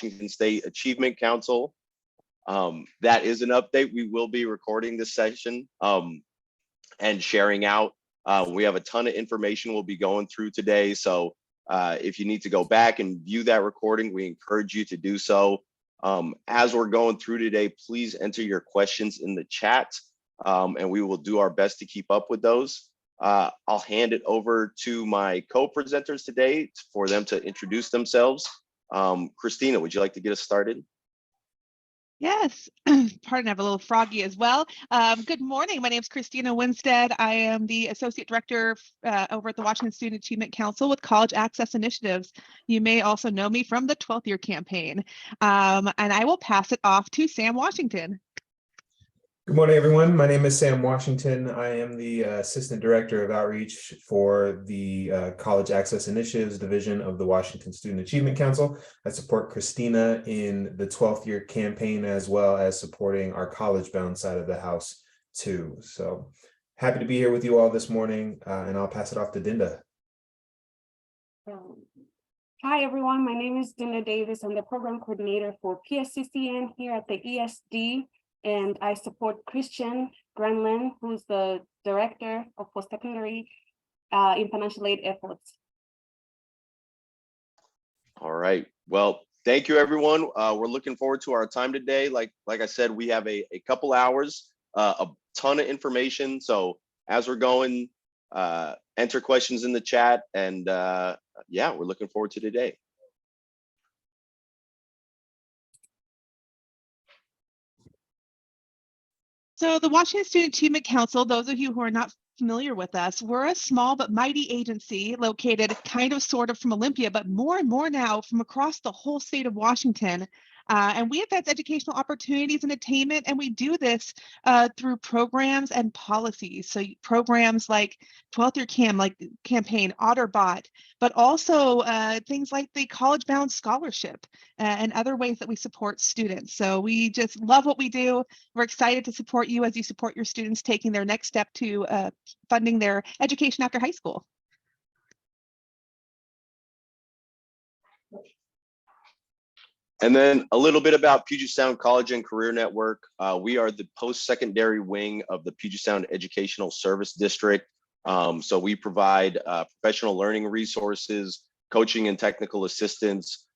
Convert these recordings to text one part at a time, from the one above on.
Washington State Achievement Council. That is an update. We will be recording this session and sharing out. We have a ton of information we'll be going through today. So if you need to go back and view that recording, we encourage you to do so. As we're going through today, please enter your questions in the chat and we will do our best to keep up with those. I'll hand it over to my co-presenters today for them to introduce themselves. Christina, would you like to get us started? Yes, pardon, I have a little froggy as well. Good morning, my name is Christina Winstead. I am the Associate Director over at the Washington Student Achievement Council with College Access Initiatives. You may also know me from the 12th year campaign. And I will pass it off to Sam Washington. Good morning, everyone. My name is Sam Washington. I am the Assistant Director of Outreach for the College Access Initiatives Division of the Washington Student Achievement Council. I support Christina in the 12th year campaign, as well as supporting our college-bound side of the house too. So happy to be here with you all this morning, and I'll pass it off to Dinda. Hi, everyone. My name is Dinda Davis. I'm the Program Coordinator for PSCCN here at the ESD. And I support Christian Granlin, who's the Director of Post-Secondary in Financial Aid Efforts. All right. Well, thank you, everyone. We're looking forward to our time today. Like I said, we have a couple hours, a ton of information. So as we're going, enter questions in the chat. And yeah, we're looking forward to today. So the Washington Student Achievement Council, those of you who are not familiar with us, we're a small but mighty agency located kind of sort of from Olympia, but more and more now from across the whole state of Washington. And we advance educational opportunities and attainment, and we do this through programs and policies. So programs like 12th Year Campaign, OtterBot, but also things like the College Bound Scholarship and other ways that we support students. So we just love what we do. We're excited to support you as you support your students taking their next step to funding their education after high school. And then a little bit about Puget Sound College and Career Network. We are the post-secondary wing of the Puget Sound Educational Service District. So we provide professional learning resources, coaching and technical assistance.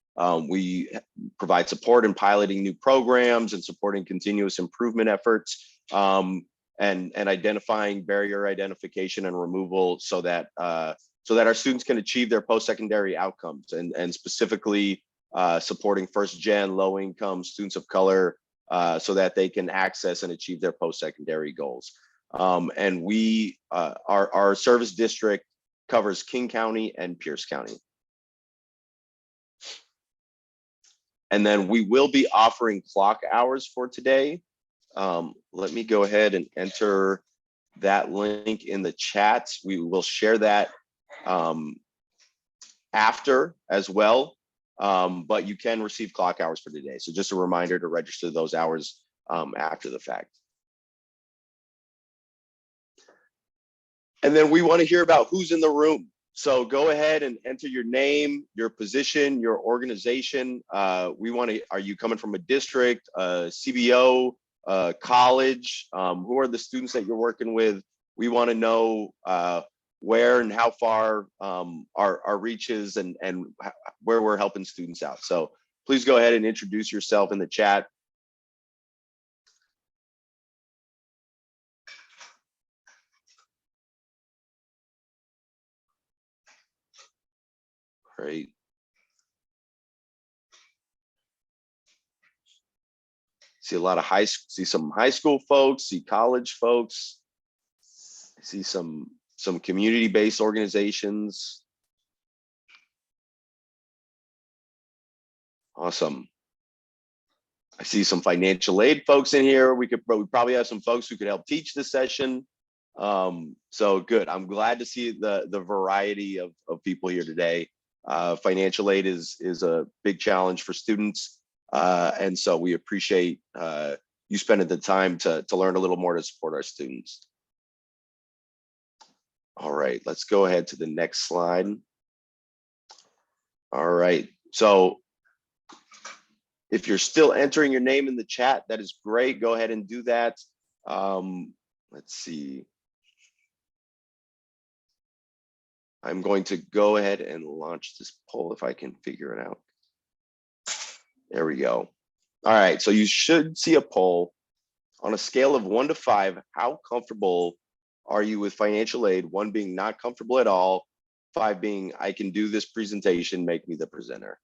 We provide support in piloting new programs and supporting continuous improvement efforts and identifying barrier identification and removal so that our students can achieve their post-secondary outcomes and specifically supporting first-gen, low-income students of color so that they can access and achieve their post-secondary goals. And our service district covers King County and Pierce County. And then we will be offering clock hours for today. Let me go ahead and enter that link in the chat. We will share that after as well. But you can receive clock hours for today. So just a reminder to register those hours after the fact. And then we want to hear about who's in the room. So go ahead and enter your name, your position, your organization. Are you coming from a district, CBO, college? Who are the students that you're working with? We want to know where and how far our reach is and where we're helping students out. So please go ahead and introduce yourself in the chat. Great. See a lot of some high school folks, see college folks, I see some community-based organizations. Awesome. I see some financial aid folks in here. We probably have some folks who could help teach this session. So good. I'm glad to see the variety of people here today. Financial aid is a big challenge for students. And so we appreciate you spending the time to learn a little more to support our students. All right, let's go ahead to the next slide. All right, so If you're still entering your name in the chat, that is great. Go ahead and do that. Let's see. I'm going to go ahead and launch this poll if I can figure it out. There we go. All right, so you should see a poll. On a scale of 1 to 5, how comfortable are you with financial aid? 1 being not comfortable at all, 5 being I can do this presentation, make me the presenter.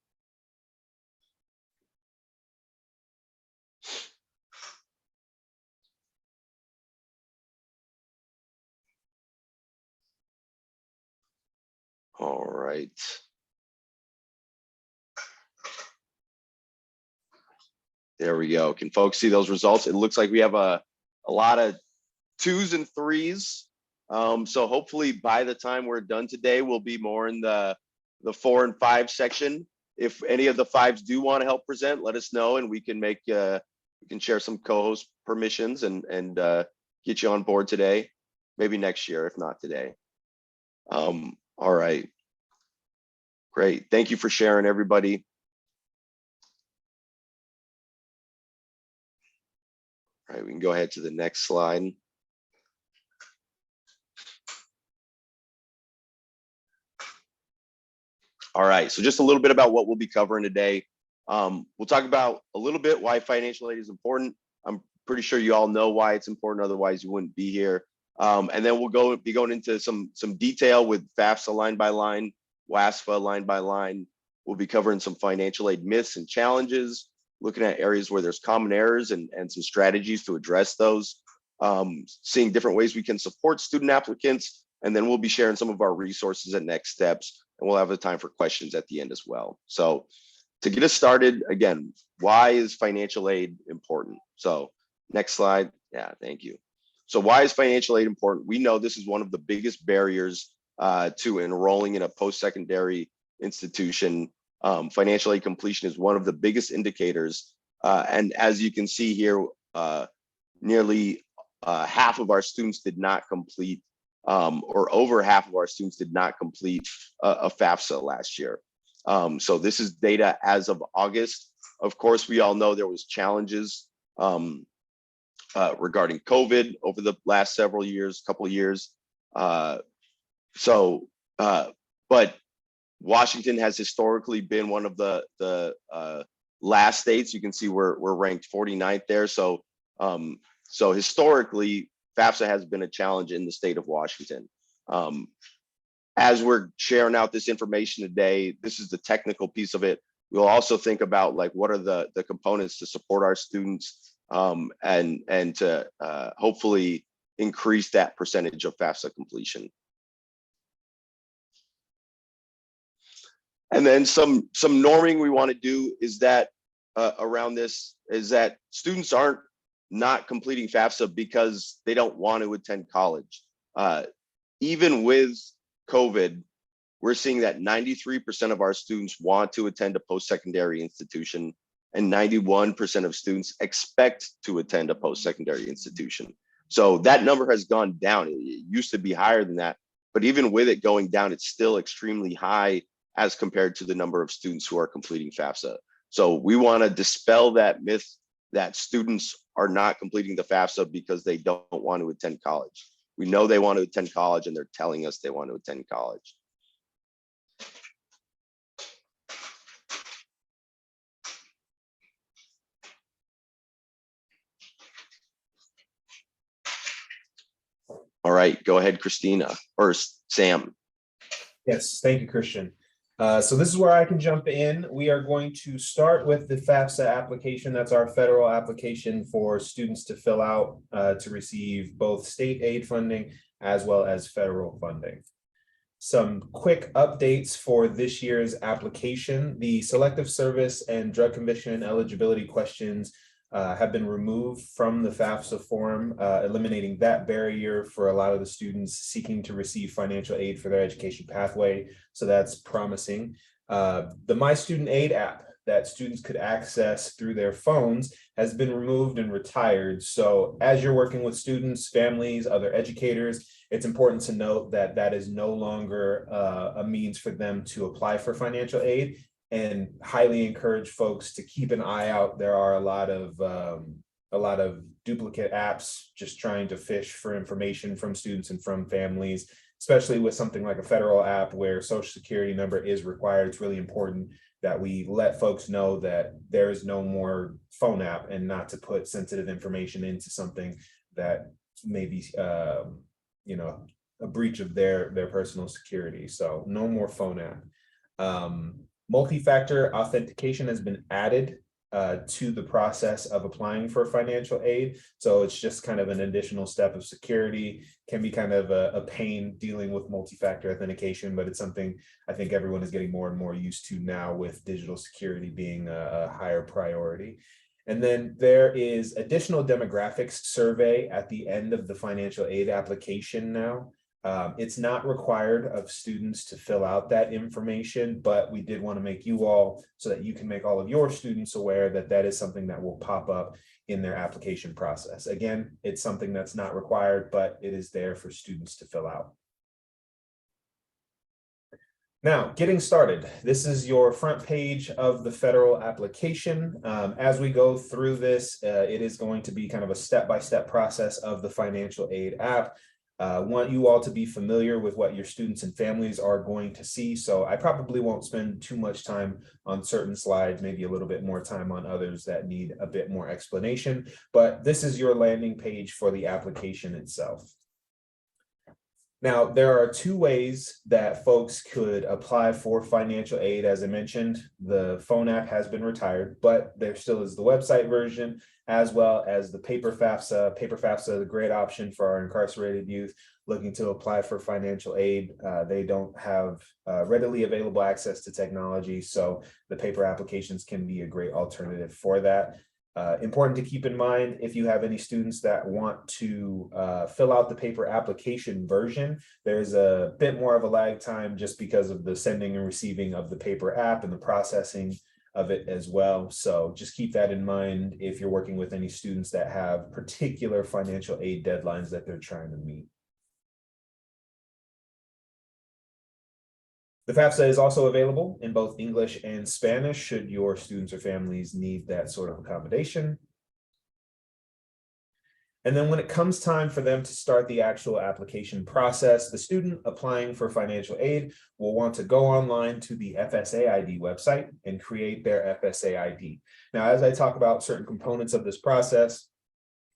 All right. There we go. Can folks see those results? It looks like we have a lot of 2s and 3s. So hopefully by the time we're done today, we'll be more in the 4 and 5 section. If any of the 5s do want to help present, let us know, and we can make we can share some co-host permissions and get you on board today, maybe next year, if not today. All right. Great. Thank you for sharing, everybody. All right, we can go ahead to the next slide. All right, so just a little bit about what we'll be covering today. We'll talk about a little bit why financial aid is important. I'm pretty sure you all know why it's important, otherwise you wouldn't be here. And then we'll be going into some detail with FAFSA line by line, WASFA line by line. We'll be covering some financial aid myths and challenges, looking at areas where there's common errors and some strategies to address those, seeing different ways we can support student applicants, and then we'll be sharing some of our resources and next steps, and we'll have the time for questions at the end as well. So to get us started, again, why is financial aid important? So next slide. Yeah, thank you. So why is financial aid important? We know this is one of the biggest barriers to enrolling in a post-secondary institution. Financial aid completion is one of the biggest indicators. And as you can see here, nearly half of our students did not complete, or over half of our students did not complete a FAFSA last year. So this is data as of August. Of course, we all know there was challenges regarding COVID over the last couple of years. But Washington has historically been one of the last states. You can see we're ranked 49th there. So historically, FAFSA has been a challenge in the state of Washington. As we're sharing out this information today, this is the technical piece of it. We'll also think about like what are the components to support our students and to hopefully increase that percentage of FAFSA completion. And then some norming we want to do is that around this is that students aren't not completing FAFSA because they don't want to attend college. Even with COVID, we're seeing that 93% of our students want to attend a post-secondary institution and 91% of students expect to attend a post-secondary institution. So that number has gone down. It used to be higher than that, but even with it going down, it's still extremely high as compared to the number of students who are completing FAFSA. So we want to dispel that myth that students are not completing the FAFSA because they don't want to attend college. We know they want to attend college and they're telling us they want to attend college. All right, go ahead, Christina, or Sam. Yes, thank you, Christian. So this is where I can jump in. We are going to start with the FAFSA application. That's our federal application for students to fill out to receive both state aid funding as well as federal funding. Some quick updates for this year's application. The selective service and drug conviction eligibility questions have been removed from the FAFSA form, eliminating that barrier for a lot of the students seeking to receive financial aid for their education pathway. So that's promising. The My Student Aid app that students could access through their phones has been removed and retired. So as you're working with students, families, other educators, it's important to note that that is no longer a means for them to apply for financial aid. and highly encourage folks to keep an eye out. There are a lot of duplicate apps just trying to fish for information from students and from families, especially with something like a federal app where social security number is required. It's really important that we let folks know that there is no more phone app, and not to put sensitive information into something that may be, you know, a breach of their personal security. So no more phone app. Multi-factor authentication has been added to the process of applying for financial aid. So it's just kind of an additional step of security. Can be kind of a pain dealing with multi-factor authentication, but it's something I think everyone is getting more and more used to now, with digital security being a higher priority. And then there is additional demographics survey at the end of the financial aid application now. It's not required of students to fill out that information, but we did want to make you all, so that you can make all of your students aware that that is something that will pop up in their application process. Again, it's something that's not required, but it is there for students to fill out. Now, getting started, this is your front page of the federal application. As we go through this, it is going to be kind of a step-by-step process of the financial aid app. Want you all to be familiar with what your students and families are going to see. So I probably won't spend too much time on certain slides, maybe a little bit more time on others that need a bit more explanation. But this is your landing page for the application itself. Now, there are two ways that folks could apply for financial aid. As I mentioned, the phone app has been retired, but there still is the website version, as well as the paper FAFSA. Paper FAFSA is a great option for our incarcerated youth looking to apply for financial aid. They don't have readily available access to technology, so the paper applications can be a great alternative for that. Important to keep in mind, if you have any students that want to fill out the paper application version, there's a bit more of a lag time just because of the sending and receiving of the paper app and the processing of it as well. So just keep that in mind if you're working with any students that have particular financial aid deadlines that they're trying to meet. The FAFSA is also available in both English and Spanish, should your students or families need that sort of accommodation. And then when it comes time for them to start the actual application process, the student applying for financial aid will want to go online to the FSA ID website and create their FSA ID. Now, as I talk about certain components of this process,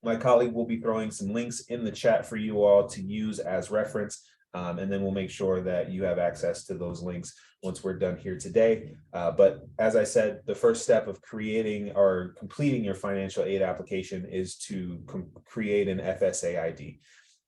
my colleague will be throwing some links in the chat for you all to use as reference. And then we'll make sure that you have access to those links once we're done here today. But as I said, the first step of creating or completing your financial aid application is to create an FSA ID.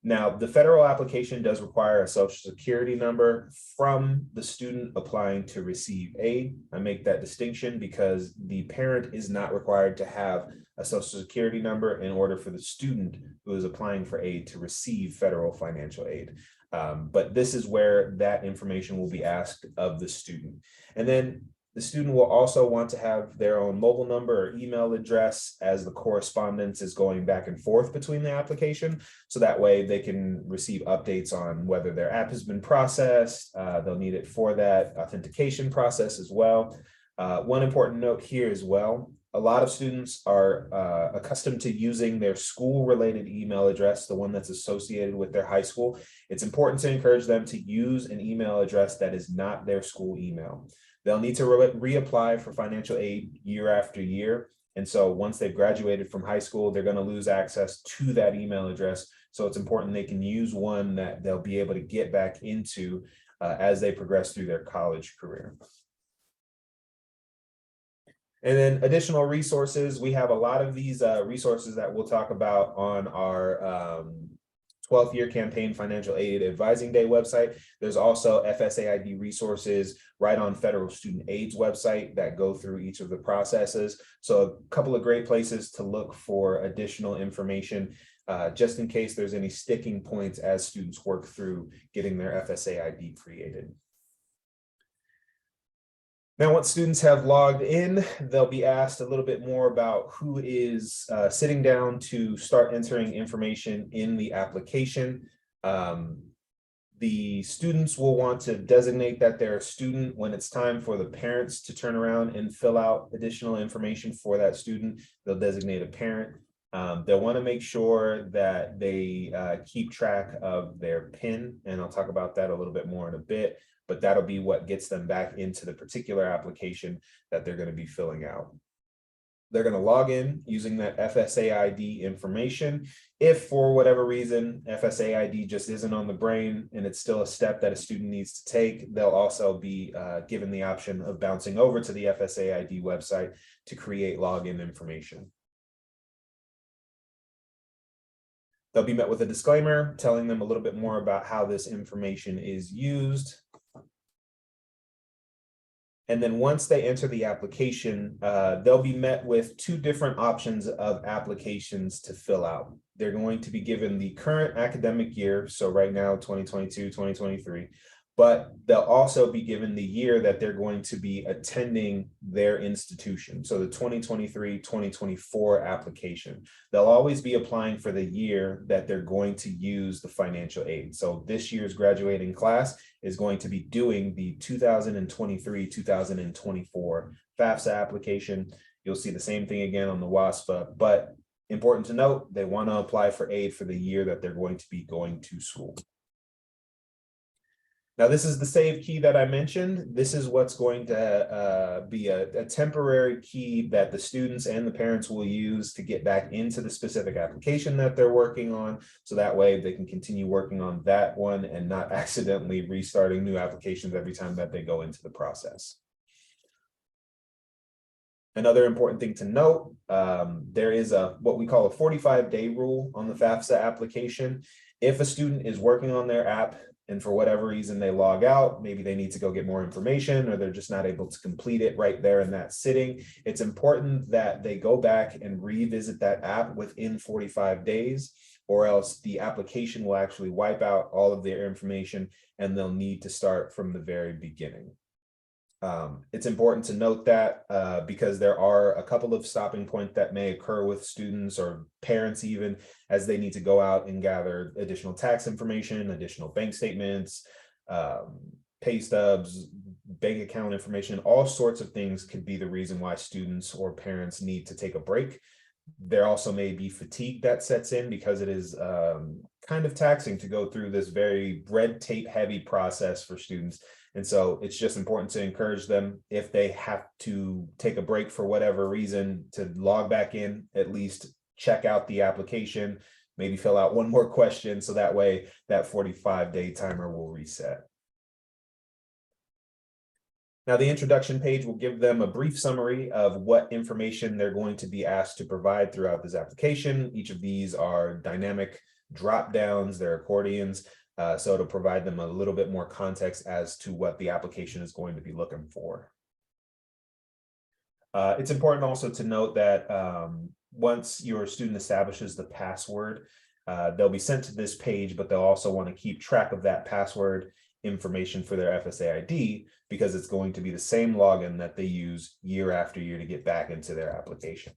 Now, the federal application does require a social security number from the student applying to receive aid. I make that distinction because the parent is not required to have a social security number in order for the student who is applying for aid to receive federal financial aid. But this is where that information will be asked of the student. And then the student will also want to have their own mobile number or email address as the correspondence is going back and forth between the application. So that way they can receive updates on whether their app has been processed. They'll need it for that authentication process as well. One important note here as well, a lot of students are accustomed to using their school-related email address, the one that's associated with their high school. It's important to encourage them to use an email address that is not their school email. They'll need to reapply for financial aid year after year. And so once they've graduated from high school, they're going to lose access to that email address. So it's important they can use one that they'll be able to get back into as they progress through their college career. And then additional resources, we have a lot of these resources that we'll talk about on our 12th year campaign financial aid advising day website. There's also FSA ID resources right on federal student aid's website that go through each of the processes. So a couple of great places to look for additional information just in case there's any sticking points as students work through getting their FSA ID created. Now, once students have logged in, they'll be asked a little bit more about who is sitting down to start entering information in the application. The students will want to designate that they're a student when it's time for the parents to turn around and fill out additional information for that student. They'll designate a parent. They'll want to make sure that they keep track of their PIN, and I'll talk about that a little bit more in a bit, but that'll be what gets them back into the particular application that they're going to be filling out. They're going to log in using that FSA ID information. If for whatever reason, FSA ID just isn't on the brain and it's still a step that a student needs to take, they'll also be given the option of bouncing over to the FSA ID website to create login information. They'll be met with a disclaimer telling them a little bit more about how this information is used. And then once they enter the application, they'll be met with two different options of applications to fill out. They're going to be given the current academic year, so right now 2022, 2023, but they'll also be given the year that they're going to be attending their institution. So the 2023-2024 application. They'll always be applying for the year that they're going to use the financial aid. So this year's graduating class is going to be doing the 2023-2024 FAFSA application. You'll see the same thing again on the WSFA, but important to note, they want to apply for aid for the year that they're going to be going to school. Now, this is the save key that I mentioned. This is what's going to be a temporary key that the students and the parents will use to get back into the specific application that they're working on. So that way they can continue working on that one and not accidentally restarting new applications every time that they go into the process. Another important thing to note, there is what we call a 45-day rule on the FAFSA application. If a student is working on their app and for whatever reason they log out, maybe they need to go get more information or they're just not able to complete it right there in that sitting, it's important that they go back and revisit that app within 45 days, or else the application will actually wipe out all of their information and they'll need to start from the very beginning. It's important to note that because there are a couple of stopping points that may occur with students or parents even as they need to go out and gather additional tax information, additional bank statements, pay stubs, bank account information, all sorts of things could be the reason why students or parents need to take a break. There also may be fatigue that sets in because it is kind of taxing to go through this very red tape heavy process for students. And so it's just important to encourage them, if they have to take a break for whatever reason, to log back in, at least check out the application, maybe fill out one more question. So that way that 45-day timer will reset. Now, the introduction page will give them a brief summary of what information they're going to be asked to provide throughout this application. Each of these are dynamic drop downs, they're accordions. So it'll provide them a little bit more context as to what the application is going to be looking for. It's important also to note that once your student establishes the password, they'll be sent to this page, but they'll also want to keep track of that password information for their FSA ID because it's going to be the same login that they use year after year to get back into their application.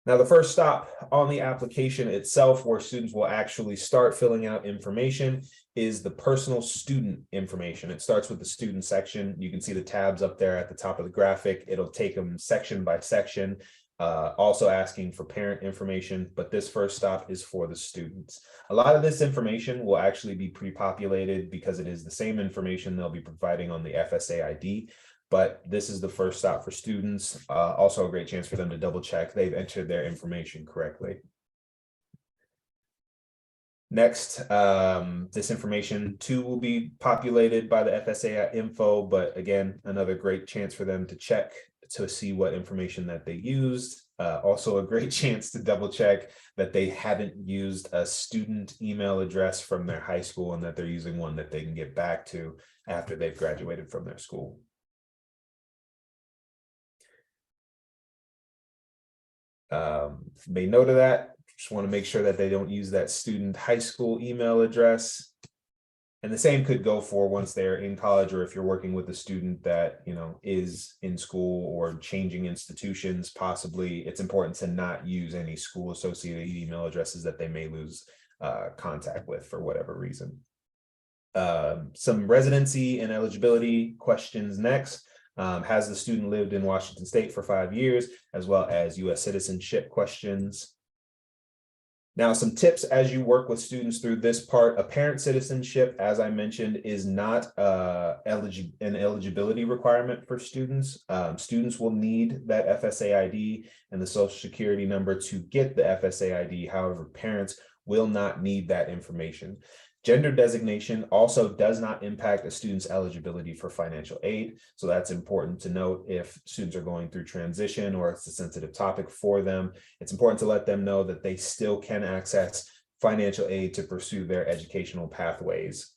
Now, the first stop on the application itself, where students will actually start filling out information, is the personal student information. It starts with the student section. You can see the tabs up there at the top of the graphic. It'll take them section by section, also asking for parent information, but this first stop is for the students. A lot of this information will actually be pre-populated because it is the same information they'll be providing on the FSA ID. But this is the first stop for students. Also a great chance for them to double check they've entered their information correctly. Next, this information too will be populated by the FSA info, but again, another great chance for them to check to see what information that they used. Also a great chance to double check that they haven't used a student email address from their high school and that they're using one that they can get back to after they've graduated from their school. Made note of that. Just want to make sure that they don't use that student high school email address. And the same could go for once they're in college, or if you're working with a student that, you know, is in school or changing institutions, possibly it's important to not use any school associated email addresses that they may lose contact with for whatever reason. Some residency and eligibility questions next. Has the student lived in Washington State for 5 years, as well as U.S. citizenship questions. Now, some tips as you work with students through this part. Apparent citizenship, as I mentioned, is not an eligibility requirement for students. Students will need that FSA ID and the Social Security number to get the FSA ID. However, parents will not need that information. Gender designation also does not impact a student's eligibility for financial aid. So that's important to note if students are going through transition or it's a sensitive topic for them. It's important to let them know that they still can access financial aid to pursue their educational pathways.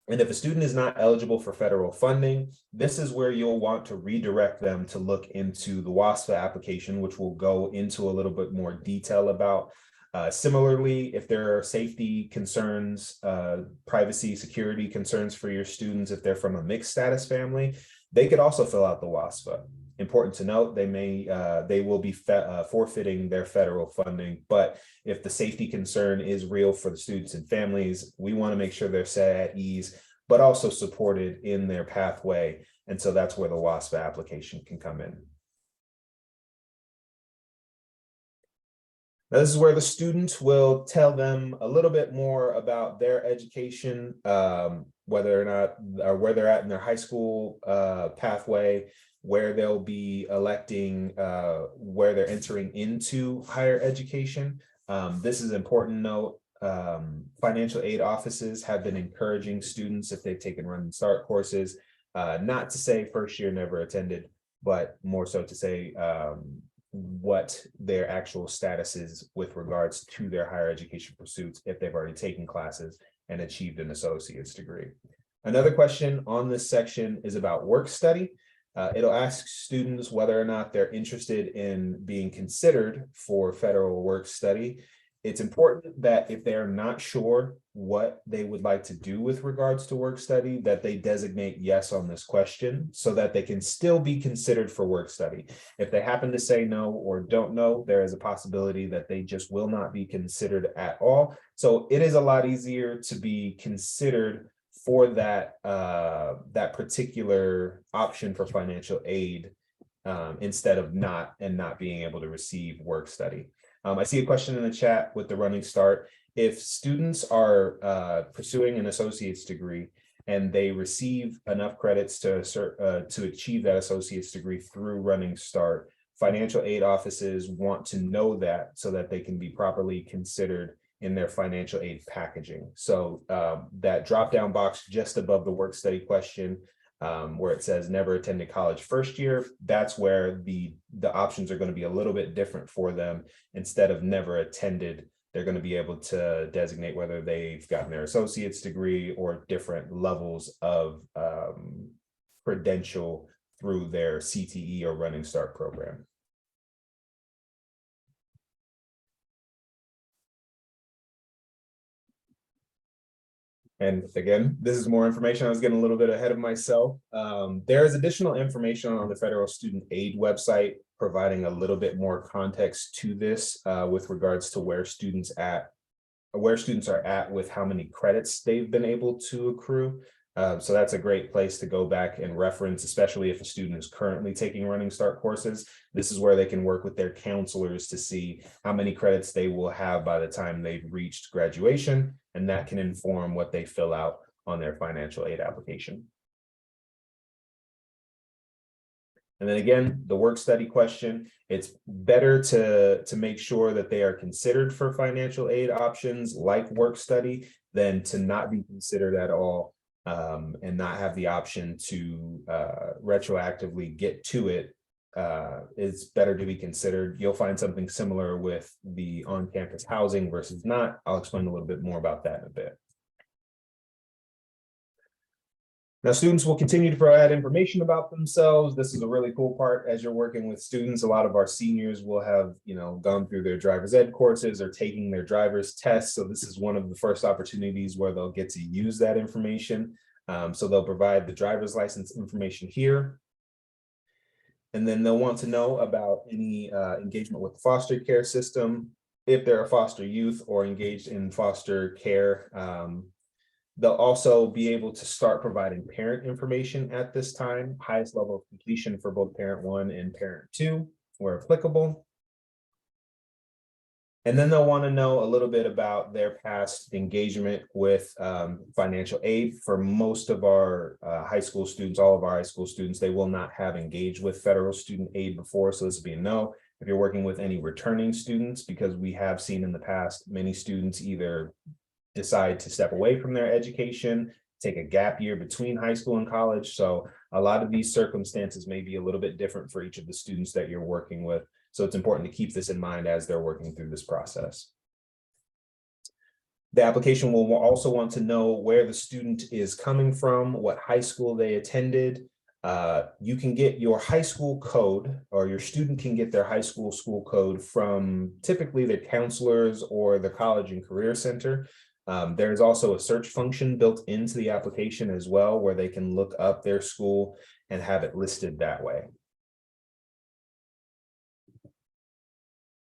And if a student is not eligible for federal funding, this is where you'll want to redirect them to look into the WSAC application, which we'll go into a little bit more detail about. Similarly, if there are safety concerns, privacy, security concerns for your students, if they're from a mixed status family, they could also fill out the WSFA. Important to note, they will be forfeiting their federal funding, but if the safety concern is real for the students and families, we want to make sure they're set at ease, but also supported in their pathway. And so that's where the WSFA application can come in. Now, this is where the student will tell them a little bit more about their education, whether or not, or where they're at in their high school pathway, where they'll be electing, where they're entering into higher education. This is an important note. Financial aid offices have been encouraging students, if they've taken Run and Start courses, not to say first year never attended, but more so to say what their actual status is with regards to their higher education pursuits if they've already taken classes and achieved an associate's degree. Another question on this section is about work study. It'll ask students whether or not they're interested in being considered for federal work study. It's important that if they're not sure what they would like to do with regards to work study, that they designate yes on this question so that they can still be considered for work study. If they happen to say no or don't know, there is a possibility that they just will not be considered at all. So it is a lot easier to be considered for that, that particular option for financial aid instead of not being able to receive work study. I see a question in the chat with the Running Start. If students are pursuing an associate's degree and they receive enough credits to achieve that associate's degree through Running Start, financial aid offices want to know that so that they can be properly considered in their financial aid packaging. So that drop-down box just above the work study question, where it says never attended college first year, that's where the options are going to be a little bit different for them. Instead of never attended, they're going to be able to designate whether they've gotten their associate's degree or different levels of credential through their CTE or Running Start program. And again, this is more information. I was getting a little bit ahead of myself. There is additional information on the Federal Student Aid website, providing a little bit more context to this with regards to where students are at with how many credits they've been able to accrue. So that's a great place to go back and reference, especially if a student is currently taking Running Start courses. This is where they can work with their counselors to see how many credits they will have by the time they've reached graduation, and that can inform what they fill out on their financial aid application. And then again, the work study question, it's better to make sure that they are considered for financial aid options like work study than to not be considered at all. And not have the option to retroactively get to it. It's better to be considered. You'll find something similar with the on-campus housing versus not. I'll explain a little bit more about that in a bit. Now, students will continue to provide information about themselves. This is a really cool part as you're working with students. A lot of our seniors will have, gone through their driver's ed courses or taking their driver's tests. So this is one of the first opportunities where they'll get to use that information. So they'll provide the driver's license information here. And then they'll want to know about any engagement with the foster care system. if they're a foster youth or engaged in foster care. They'll also be able to start providing parent information at this time, highest level of completion for both parent 1 and parent 2, where applicable. And then they'll want to know a little bit about their past engagement with financial aid. For most of our high school students, all of our high school students, they will not have engaged with federal student aid before. So this would be a no. If you're working with any returning students, because we have seen in the past, many students either decide to step away from their education, take a gap year between high school and college. So a lot of these circumstances may be a little bit different for each of the students that you're working with. So it's important to keep this in mind as they're working through this process. The application will also want to know where the student is coming from, what high school they attended. You can get your high school code, or your student can get their high school code from typically the counselors or the college and career center. There's also a search function built into the application as well, where they can look up their school and have it listed that way.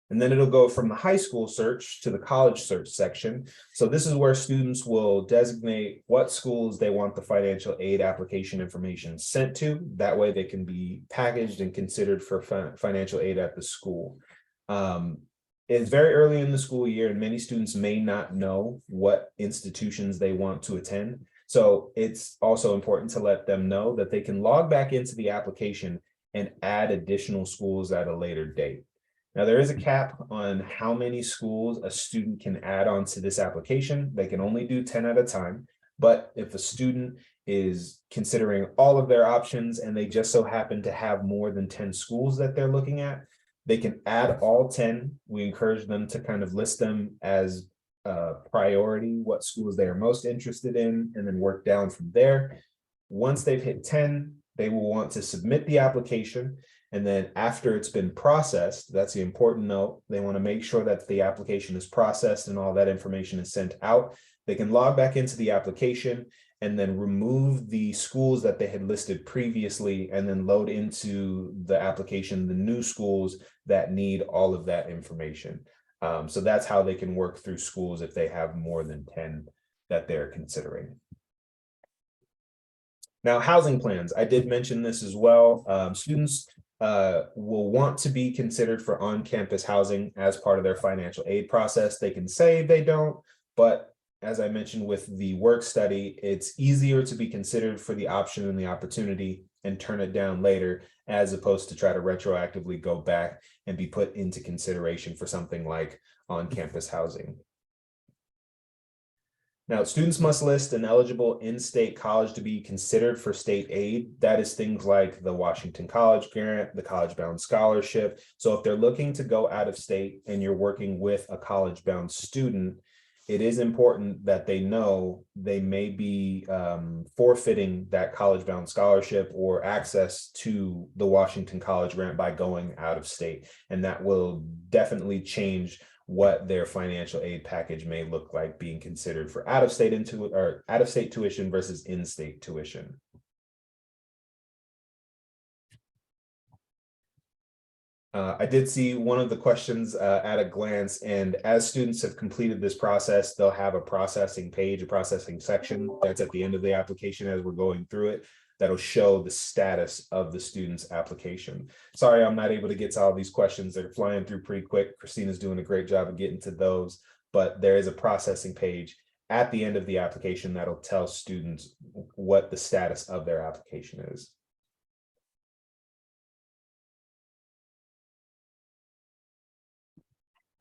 And then it'll go from the high school search to the college search section. So this is where students will designate what schools they want the financial aid application information sent to. That way they can be packaged and considered for financial aid at the school. It's very early in the school year, and many students may not know what institutions they want to attend. So it's also important to let them know that they can log back into the application and add additional schools at a later date. Now, there is a cap on how many schools a student can add onto this application. They can only do 10 at a time. But if a student is considering all of their options and they just so happen to have more than 10 schools that they're looking at, they can add all 10. We encourage them to kind of list them as priority, what schools they are most interested in, and then work down from there. Once they've hit 10, they will want to submit the application. And then after it's been processed, that's the important note, they want to make sure that the application is processed and all that information is sent out. They can log back into the application and then remove the schools that they had listed previously, and then load into the application the new schools that need all of that information. So that's how they can work through schools if they have more than 10 that they're considering. Now, housing plans, I did mention this as well. Students will want to be considered for on-campus housing as part of their financial aid process. They can say they don't, but as I mentioned with the work study, it's easier to be considered for the option and the opportunity and turn it down later, as opposed to try to retroactively go back and be put into consideration for something like on-campus housing. Now, students must list an eligible in-state college to be considered for state aid. That is things like the Washington College Grant, the College Bound Scholarship. So if they're looking to go out of state and you're working with a college bound student, it is important that they know they may be forfeiting that college bound scholarship or access to the Washington College Grant by going out of state. And that will definitely change what their financial aid package may look like being considered for out-of-state tuition versus in-state tuition. I did see one of the questions at a glance, and as students have completed this process, they'll have a processing page, a processing section that's at the end of the application as we're going through it, that'll show the status of the student's application. Sorry, I'm not able to get to all these questions. They're flying through pretty quick. Christina's doing a great job of getting to those, but there is a processing page at the end of the application that'll tell students what the status of their application is.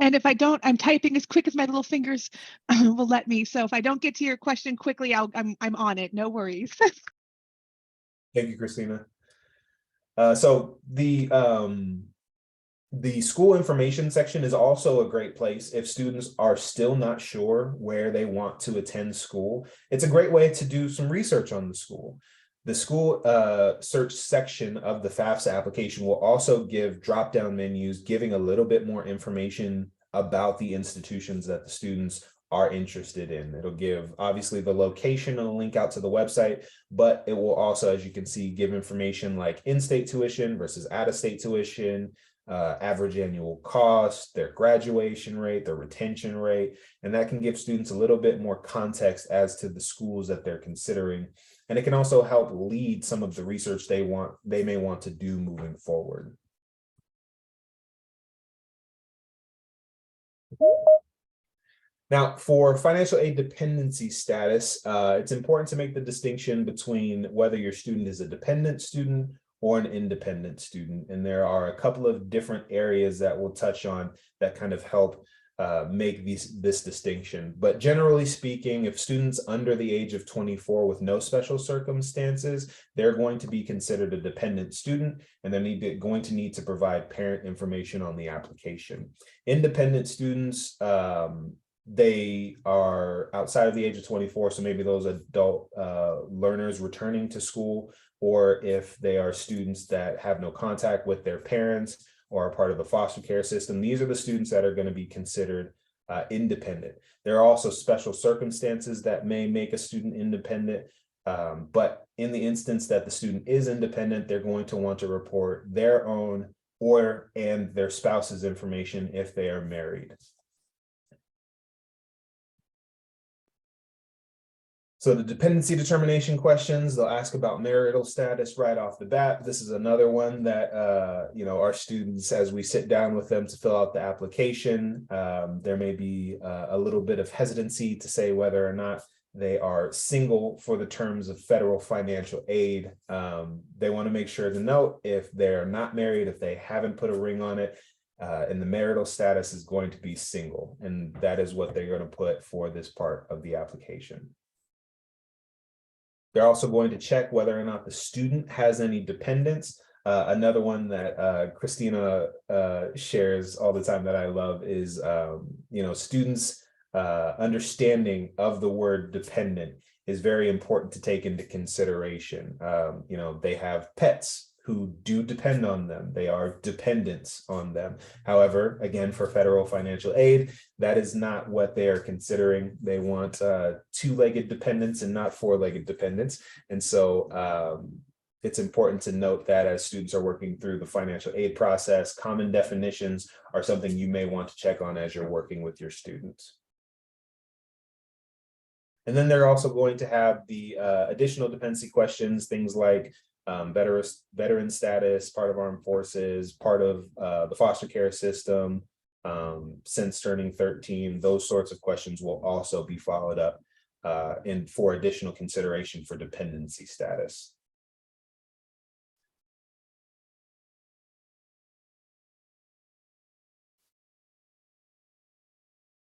And if I don't, I'm typing as quick as my little fingers will let me. So if I don't get to your question quickly, I'm on it. No worries. Thank you, Christina. So the school information section is also a great place if students are still not sure where they want to attend school. It's a great way to do some research on the school. The school search section of the FAFSA application will also give drop-down menus giving a little bit more information about the institutions that the students are interested in. It'll give obviously the location and a link out to the website, but it will also, as you can see, give information like in-state tuition versus out-of-state tuition, average annual cost, their graduation rate, their retention rate, and that can give students a little bit more context as to the schools that they're considering. And it can also help lead some of the research they may want to do moving forward. Now, for financial aid dependency status, it's important to make the distinction between whether your student is a dependent student or an independent student. And there are a couple of different areas that we'll touch on that kind of help make this distinction. But generally speaking, if students under the age of 24 with no special circumstances, they're going to be considered a dependent student, and they're going to need to provide parent information on the application. Independent students, they are outside of the age of 24, so maybe those adult learners returning to school, or if they are students that have no contact with their parents or are part of the foster care system, these are the students that are going to be considered independent. There are also special circumstances that may make a student independent, but in the instance that the student is independent, they're going to want to report their own and their spouse's information if they are married. So the dependency determination questions, they'll ask about marital status right off the bat. This is another one that, our students, as we sit down with them to fill out the application, there may be a little bit of hesitancy to say whether or not they are single for the terms of federal financial aid. They want to make sure to note if they're not married, if they haven't put a ring on it, and the marital status is going to be single. And that is what they're going to put for this part of the application. They're also going to check whether or not the student has any dependents. Another one that Christina shares all the time that I love is, students' understanding of the word dependent is very important to take into consideration. They have pets who do depend on them. They are dependents on them. However, again, for federal financial aid, that is not what they are considering. They want two-legged dependents and not four-legged dependents. And so it's important to note that as students are working through the financial aid process, common definitions are something you may want to check on as you're working with your students. And then they're also going to have the additional dependency questions, things like veteran status, part of armed forces, part of the foster care system, since turning 13. Those sorts of questions will also be followed up for additional consideration for dependency status.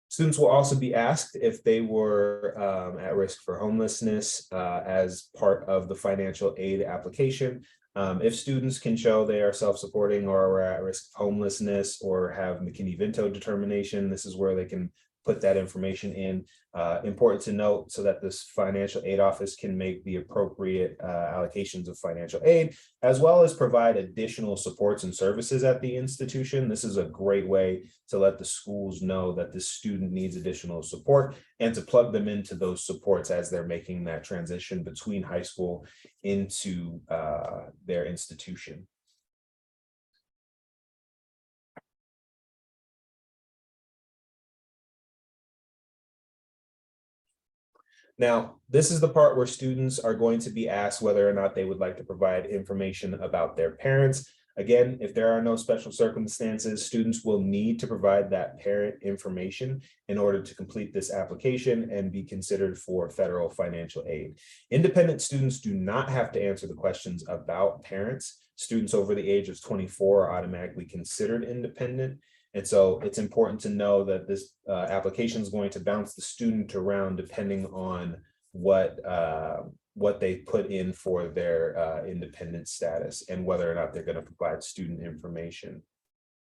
Students will also be asked if they were at risk for homelessness as part of the financial aid application. If students can show they are self-supporting or are at risk of homelessness or have McKinney-Vento determination, this is where they can put that information in. Important to note so that this financial aid office can make the appropriate allocations of financial aid, as well as provide additional supports and services at the institution. This is a great way to let the schools know that this student needs additional support and to plug them into those supports as they're making that transition between high school into their institution. Now, this is the part where students are going to be asked whether or not they would like to provide information about their parents. Again, if there are no special circumstances, students will need to provide that parent information in order to complete this application and be considered for federal financial aid. Independent students do not have to answer the questions about parents. Students over the age of 24 are automatically considered independent. And so it's important to know that this application is going to bounce the student around depending on what they put in for their independent status and whether or not they're going to provide student information.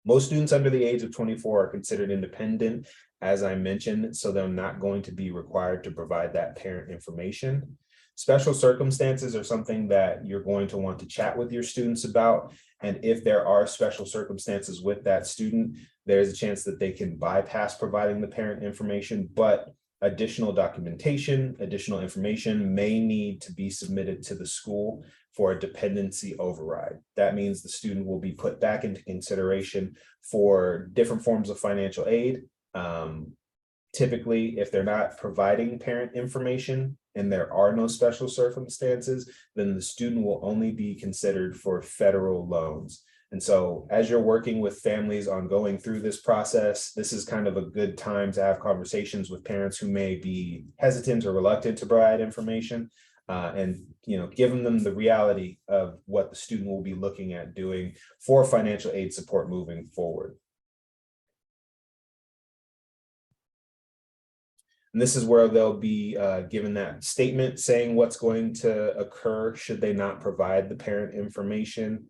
Most students under the age of 24 are considered independent, as I mentioned, so they're not going to be required to provide that parent information. Special circumstances are something that you're going to want to chat with your students about. And if there are special circumstances with that student, there's a chance that they can bypass providing the parent information, but additional documentation, additional information may need to be submitted to the school for a dependency override. That means the student will be put back into consideration for different forms of financial aid. Typically, if they're not providing parent information and there are no special circumstances, then the student will only be considered for federal loans. And so as you're working with families on going through this process, this is kind of a good time to have conversations with parents who may be hesitant or reluctant to provide information, and giving them the reality of what the student will be looking at doing for financial aid support moving forward. And this is where they'll be given that statement saying what's going to occur should they not provide the parent information.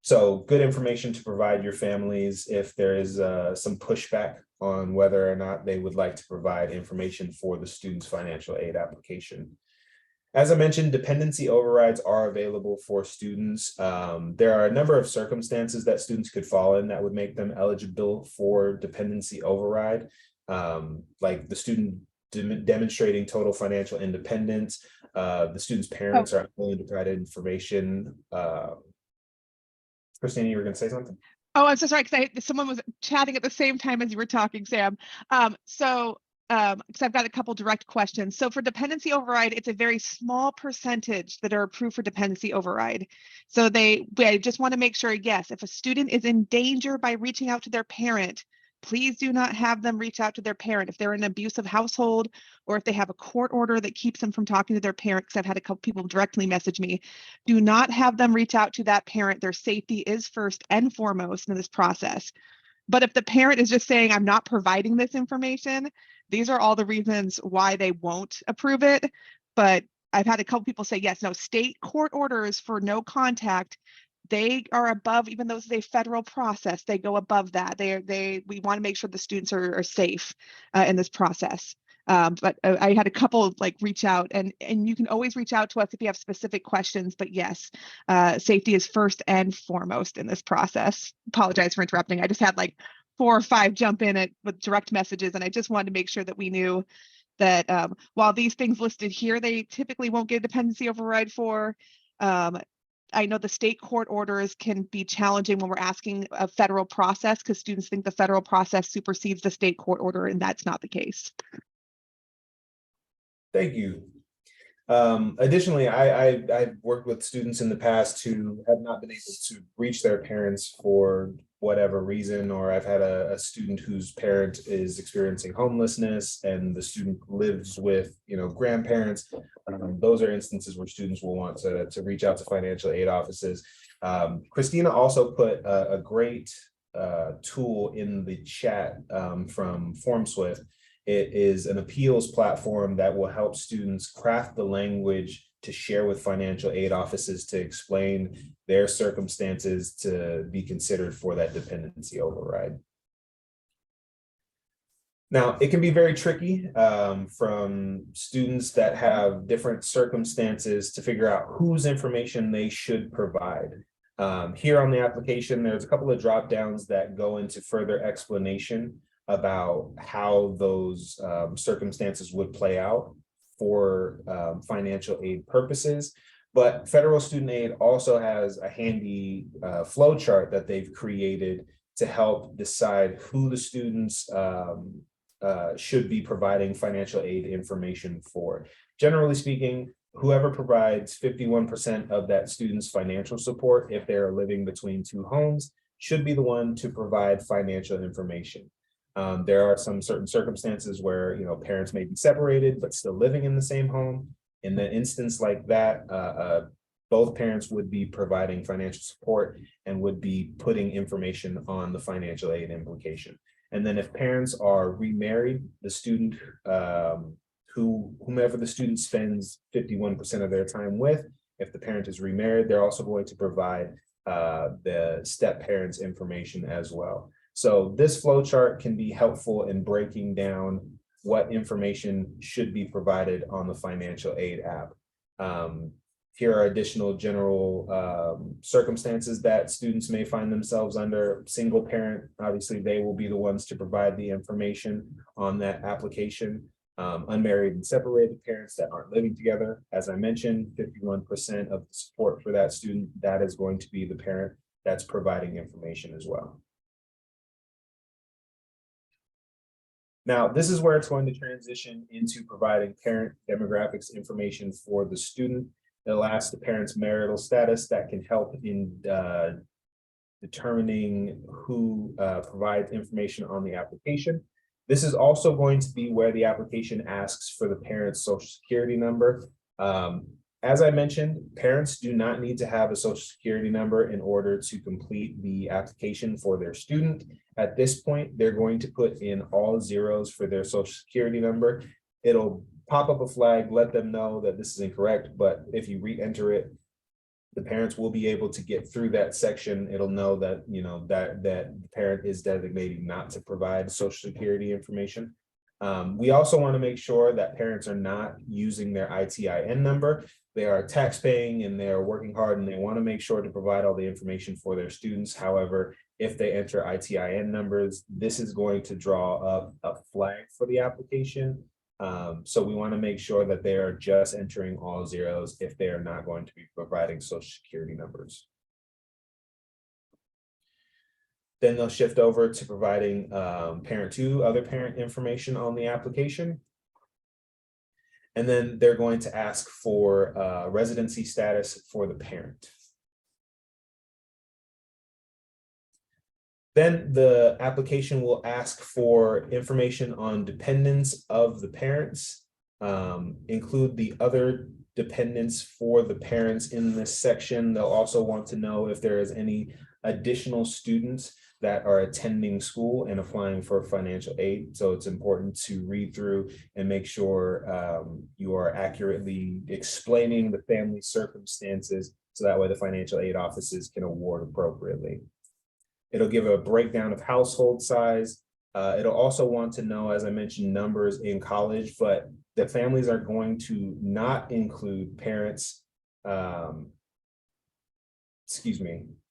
So good information to provide your families if there is some pushback on whether or not they would like to provide information for the student's financial aid application. As I mentioned, dependency overrides are available for students. There are a number of circumstances that students could fall in that would make them eligible for dependency override, like the student demonstrating total financial independence, the student's parents are willing to provide information. Christina, you were going to say something? Oh, I'm so sorry, because someone was chatting at the same time as you were talking, Sam. Because I've got a couple direct questions. So for dependency override, it's a very small percentage that are approved for dependency override. So they just want to make sure, yes, if a student is in danger by reaching out to their parent, please do not have them reach out to their parent. If they're in an abusive household or if they have a court order that keeps them from talking to their parent, because I've had a couple people directly message me, do not have them reach out to that parent. Their safety is first and foremost in this process. But if the parent is just saying, I'm not providing this information, these are all the reasons why they won't approve it. But I've had a couple people say, yes, no, state court orders for no contact, they are above, even though it's a federal process, they go above that. We want to make sure the students are safe in this process. But I had a couple reach out, and you can always reach out to us if you have specific questions. But yes, safety is first and foremost in this process. Apologize for interrupting. I just had 4 or 5 jump in with direct messages, and I just wanted to make sure that we knew that while these things listed here, they typically won't get a dependency override for. I know the state court orders can be challenging when we're asking a federal process, because students think the federal process supersedes the state court order, and that's not the case. Thank you. Additionally, I've worked with students in the past who have not been able to reach their parents for whatever reason, or I've had a student whose parent is experiencing homelessness and the student lives with grandparents. Those are instances where students will want to reach out to financial aid offices. Christina also put a great tool in the chat from FormSwift. It is an appeals platform that will help students craft the language to share with financial aid offices to explain their circumstances to be considered for that dependency override. Now, it can be very tricky from students that have different circumstances to figure out whose information they should provide. Here on the application, there's a couple of drop downs that go into further explanation about how those circumstances would play out for financial aid purposes. But federal student aid also has a handy flow chart that they've created to help decide who the students should be providing financial aid information for. Generally speaking, whoever provides 51% of that student's financial support, if they're living between 2 homes, should be the one to provide financial information. There are some certain circumstances where parents may be separated but still living in the same home. In the instance like that, both parents would be providing financial support and would be putting information on the financial aid implication. And then if parents are remarried, the student, whomever the student spends 51% of their time with, if the parent is remarried, they're also going to provide the step parents information as well. So this flow chart can be helpful in breaking down what information should be provided on the financial aid app. Here are additional general circumstances that students may find themselves under. Single parent, obviously they will be the ones to provide the information on that application. unmarried and separated parents that aren't living together. As I mentioned, 51% of the support for that student, that is going to be the parent that's providing information as well. Now, this is where it's going to transition into providing parent demographics information for the student. It'll ask the parent's marital status. That can help in determining who provides information on the application. This is also going to be where the application asks for the parent's social security number. As I mentioned, parents do not need to have a social security number in order to complete the application for their student. At this point, they're going to put in all zeros for their social security number. It'll pop up a flag, let them know that this is incorrect, but if you re-enter it, the parents will be able to get through that section. It'll know that, you know, that the parent is designated not to provide social security information. We also want to make sure that parents are not using their ITIN number. They are tax-paying and they are working hard, and they want to make sure to provide all the information for their students. However, if they enter ITIN numbers, this is going to draw up a flag for the application. So we want to make sure that they are just entering all zeros if they are not going to be providing social security numbers. Then they'll shift over to providing parent two, other parent information on the application. And then they're going to ask for residency status for the parent. Then the application will ask for information on dependents of the parents, include the other dependents for the parents in this section. They'll also want to know if there is any additional students that are attending school and applying for financial aid. So it's important to read through and make sure you are accurately explaining the family circumstances, so that way the financial aid offices can award appropriately. It'll give a breakdown of household size. It'll also want to know, as I mentioned, numbers in college, but the families are going to not include parents,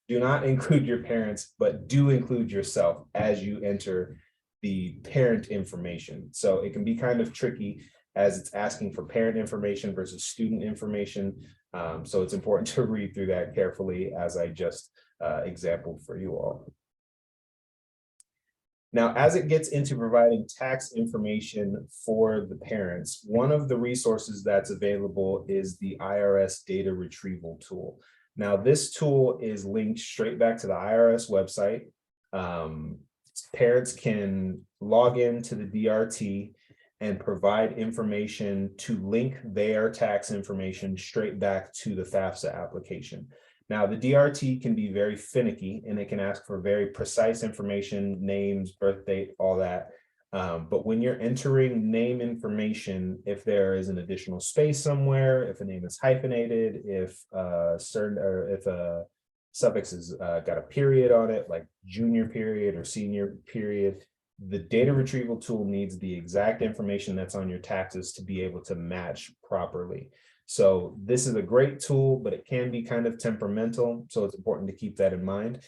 do not include your parents, but do include yourself as you enter the parent information. So it can be kind of tricky as it's asking for parent information versus student information. So it's important to read through that carefully, as I just exampled for you all. Now, as it gets into providing tax information for the parents, one of the resources that's available is the IRS data retrieval tool. Now, this tool is linked straight back to the IRS website. Parents can log into the DRT and provide information to link their tax information straight back to the FAFSA application. Now, the DRT can be very finicky, and it can ask for very precise information, names, birth date, all that. But when you're entering name information, if there is an additional space somewhere, if a name is hyphenated, if a suffix has got a period on it, like junior period or senior period, the data retrieval tool needs the exact information that's on your taxes to be able to match properly. So this is a great tool, but it can be kind of temperamental. So it's important to keep that in mind.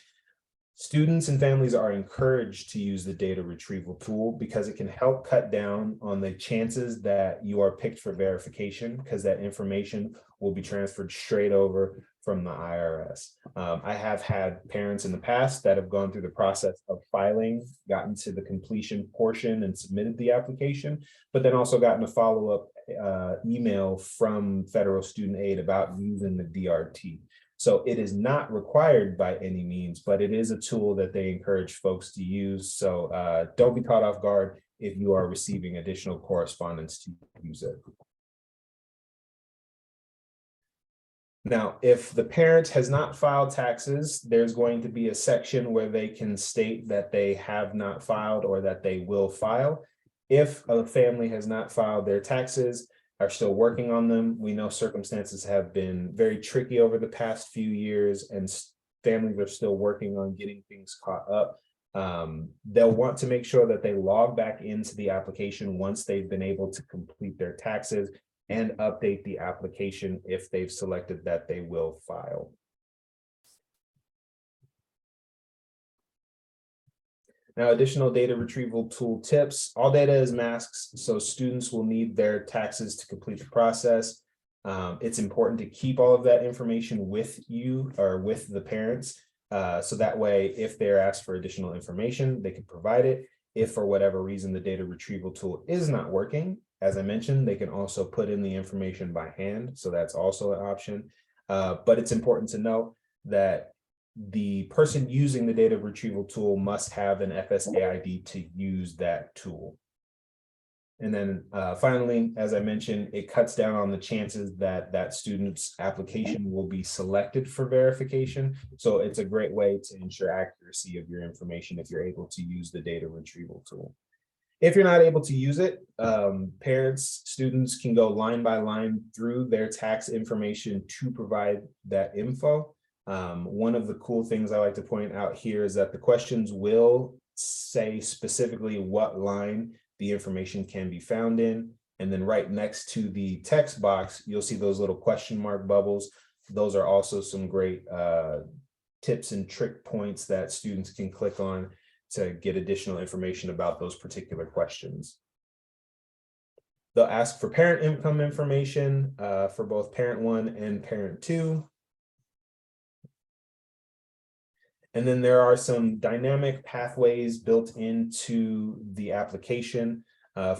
Students and families are encouraged to use the data retrieval tool because it can help cut down on the chances that you are picked for verification, because that information will be transferred straight over from the IRS. I have had parents in the past that have gone through the process of filing, gotten to the completion portion and submitted the application, but then also gotten a follow-up email from federal student aid about using the DRT. So it is not required by any means, but it is a tool that they encourage folks to use. So don't be caught off guard if you are receiving additional correspondence to use it. Now, if the parent has not filed taxes, there's going to be a section where they can state that they have not filed or that they will file. If a family has not filed their taxes, are still working on them, we know circumstances have been very tricky over the past few years, and families are still working on getting things caught up. They'll want to make sure that they log back into the application once they've been able to complete their taxes and update the application if they've selected that they will file. Now, additional data retrieval tool tips. All data is masked, so students will need their taxes to complete the process. It's important to keep all of that information with you or with the parents. So that way, if they're asked for additional information, they can provide it. If for whatever reason the data retrieval tool is not working, as I mentioned, they can also put in the information by hand. So that's also an option. But it's important to note that the person using the data retrieval tool must have an FSA ID to use that tool. And then finally, as I mentioned, it cuts down on the chances that that student's application will be selected for verification. So it's a great way to ensure accuracy of your information if you're able to use the data retrieval tool. If you're not able to use it, parents, students can go line by line through their tax information to provide that info. One of the cool things I like to point out here is that the questions will say specifically what line the information can be found in. And then right next to the text box, you'll see those little question mark bubbles. Those are also some great tips and trick points that students can click on to get additional information about those particular questions. They'll ask for parent income information for both parent 1 and parent 2. And then there are some dynamic pathways built into the application.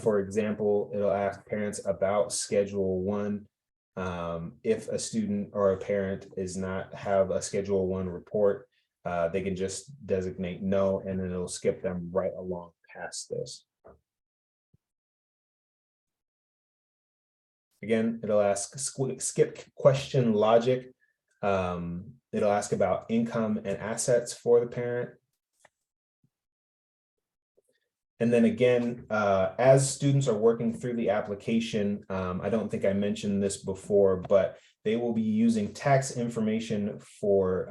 For example, it'll ask parents about Schedule 1. If a student or a parent is not have a Schedule 1 report, they can just designate no, and then it'll skip them right along past this. Again, it'll ask skip question logic. It'll ask about income and assets for the parent. And then again, as students are working through the application, I don't think I mentioned this before, but they will be using tax information for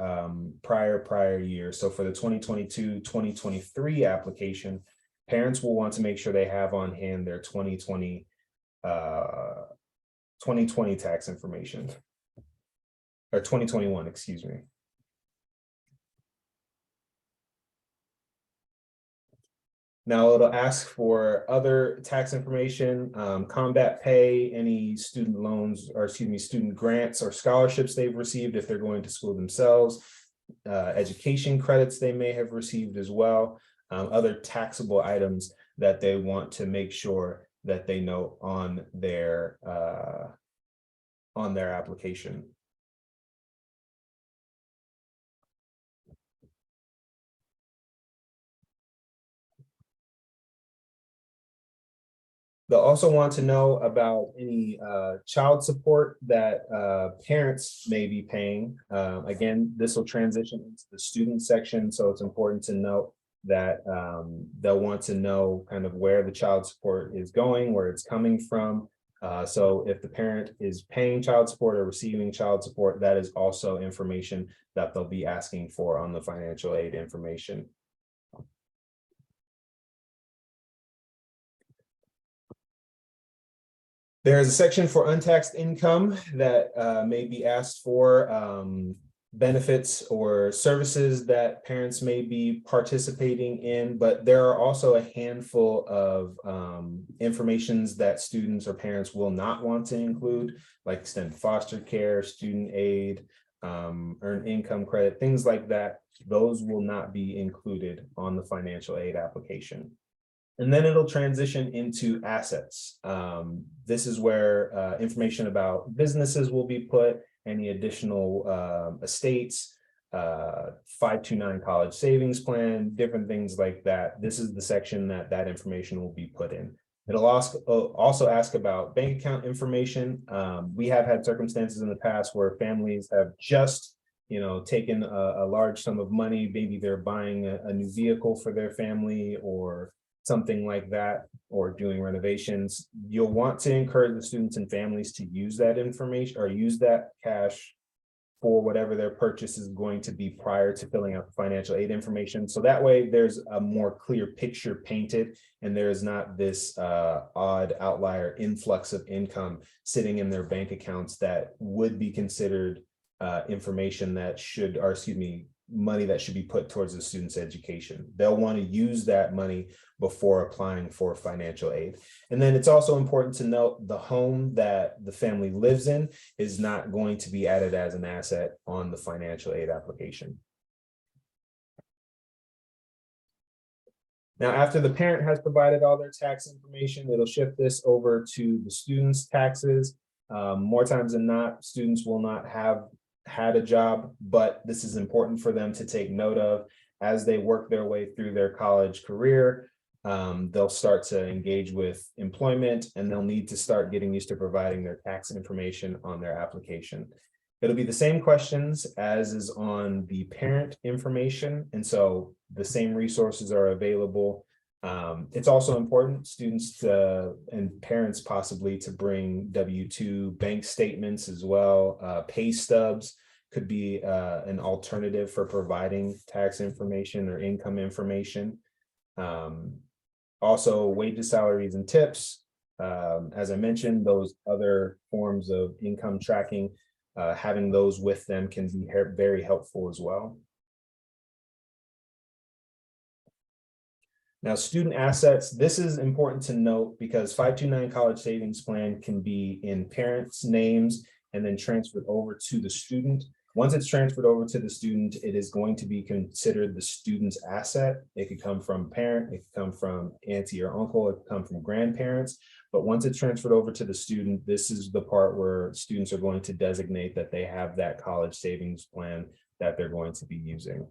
prior years. So for the 2022-2023 application, parents will want to make sure they have on hand their 2020 tax information. Or 2021, excuse me. Now it'll ask for other tax information, combat pay, any student loans, or excuse me, student grants or scholarships they've received if they're going to school themselves, education credits they may have received as well, other taxable items that they want to make sure that they note on their application. They'll also want to know about any child support that parents may be paying. Again, this will transition into the student section, so it's important to note that they'll want to know kind of where the child support is going, where it's coming from. So if the parent is paying child support or receiving child support, that is also information that they'll be asking for on the financial aid information. There is a section for untaxed income that may be asked for, benefits or services that parents may be participating in, but there are also a handful of informations that students or parents will not want to include, like extended foster care, student aid, earned income credit, things like that. Those will not be included on the financial aid application. And then it'll transition into assets. This is where information about businesses will be put, any additional estates, 529 college savings plan, different things like that. This is the section that that information will be put in. It'll also ask about bank account information. We have had circumstances in the past where families have just taken a large sum of money. Maybe they're buying a new vehicle for their family or something like that, or doing renovations. You'll want to encourage the students and families to use that information or use that cash for whatever their purchase is going to be prior to filling out the financial aid information. So that way there's a more clear picture painted and there is not this odd outlier influx of income sitting in their bank accounts that would be considered information that should, or excuse me, money that should be put towards the student's education. They'll want to use that money before applying for financial aid. And then it's also important to note the home that the family lives in is not going to be added as an asset on the financial aid application. Now, after the parent has provided all their tax information, it'll shift this over to the student's taxes. More times than not, students will not have had a job, but this is important for them to take note of as they work their way through their college career. They'll start to engage with employment, and they'll need to start getting used to providing their tax information on their application. It'll be the same questions as is on the parent information, and so the same resources are available. It's also important students and parents possibly to bring W-2 bank statements as well. Pay stubs could be an alternative for providing tax information or income information. Also, wages, salaries, and tips. As I mentioned, those other forms of income tracking, having those with them can be very helpful as well. Now, student assets, this is important to note because 529 College Savings Plan can be in parents' names and then transferred over to the student. Once it's transferred over to the student, it is going to be considered the student's asset. It could come from parent, it could come from auntie or uncle, it could come from grandparents. But once it's transferred over to the student, this is the part where students are going to designate that they have that college savings plan that they're going to be using.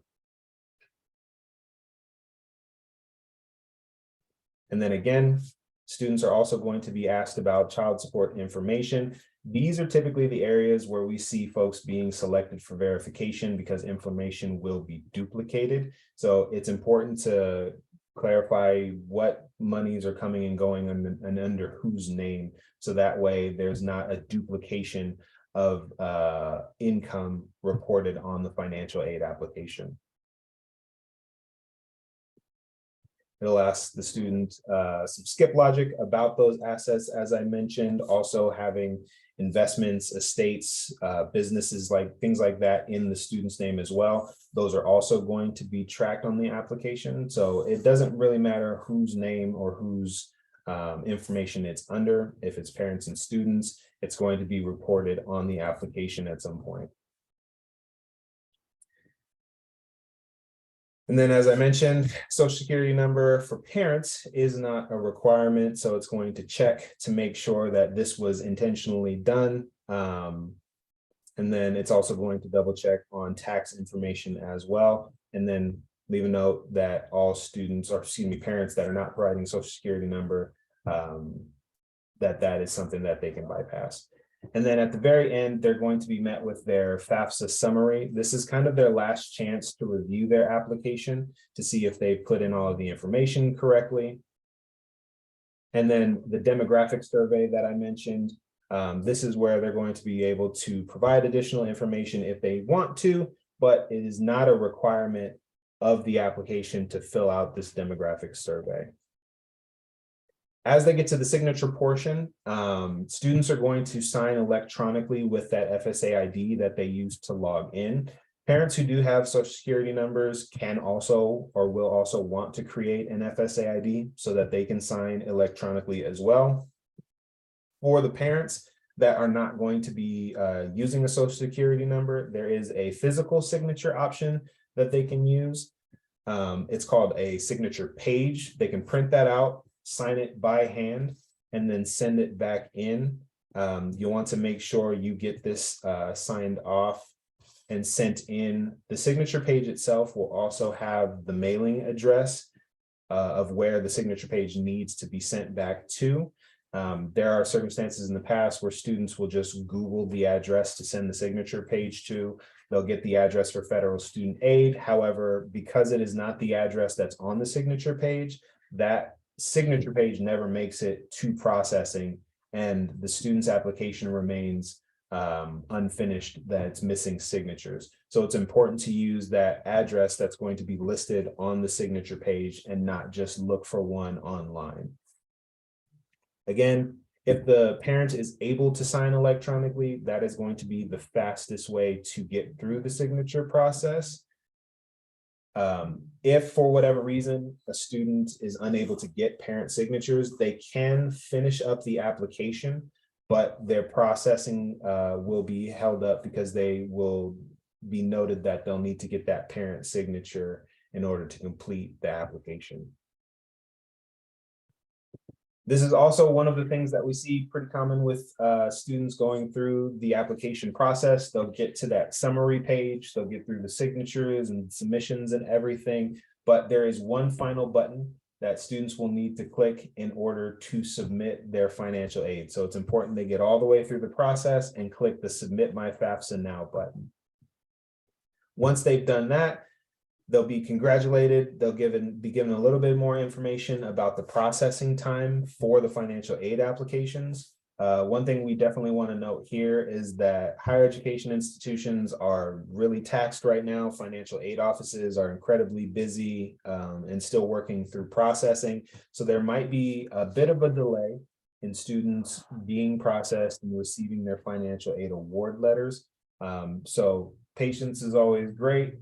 And then again, students are also going to be asked about child support information. These are typically the areas where we see folks being selected for verification because information will be duplicated. So it's important to clarify what monies are coming and going and under whose name. So that way there's not a duplication of income reported on the financial aid application. It'll ask the student some skip logic about those assets, as I mentioned, also having investments, estates, businesses, like things like that in the student's name as well. Those are also going to be tracked on the application. So it doesn't really matter whose name or whose information it's under. If it's parents and students, it's going to be reported on the application at some point. And then, as I mentioned, Social Security number for parents is not a requirement, so it's going to check to make sure that this was intentionally done. And then it's also going to double check on tax information as well. And then leave a note that all students, or excuse me, parents that are not providing Social Security number, that is something that they can bypass. And then at the very end, they're going to be met with their FAFSA summary. This is kind of their last chance to review their application to see if they put in all of the information correctly. And then the demographic survey that I mentioned, this is where they're going to be able to provide additional information if they want to, but it is not a requirement of the application to fill out this demographic survey. As they get to the signature portion, students are going to sign electronically with that FSA ID that they use to log in. Parents who do have Social Security numbers can also or will also want to create an FSA ID so that they can sign electronically as well. For the parents that are not going to be using a Social Security number, there is a physical signature option that they can use. It's called a signature page. They can print that out, sign it by hand, and then send it back in. You want to make sure you get this signed off and sent in. The signature page itself will also have the mailing address of where the signature page needs to be sent back to. There are circumstances in the past where students will just Google the address to send the signature page to. They'll get the address for federal student aid. However, because it is not the address that's on the signature page, that signature page never makes it to processing, and the student's application remains unfinished, that it's missing signatures. So it's important to use that address that's going to be listed on the signature page and not just look for one online. Again, if the parent is able to sign electronically, that is going to be the fastest way to get through the signature process. If for whatever reason a student is unable to get parent signatures, they can finish up the application, but their processing will be held up because they will be noted that they'll need to get that parent signature in order to complete the application. This is also one of the things that we see pretty common with students going through the application process. They'll get to that summary page, they'll get through the signatures and submissions and everything, but there is one final button that students will need to click in order to submit their financial aid. So it's important they get all the way through the process and click the Submit My FAFSA Now button. Once they've done that, they'll be congratulated. They'll be given a little bit more information about the processing time for the financial aid applications. One thing we definitely want to note here is that higher education institutions are really taxed right now. Financial aid offices are incredibly busy and still working through processing. So there might be a bit of a delay in students being processed and receiving their financial aid award letters. So patience is always great.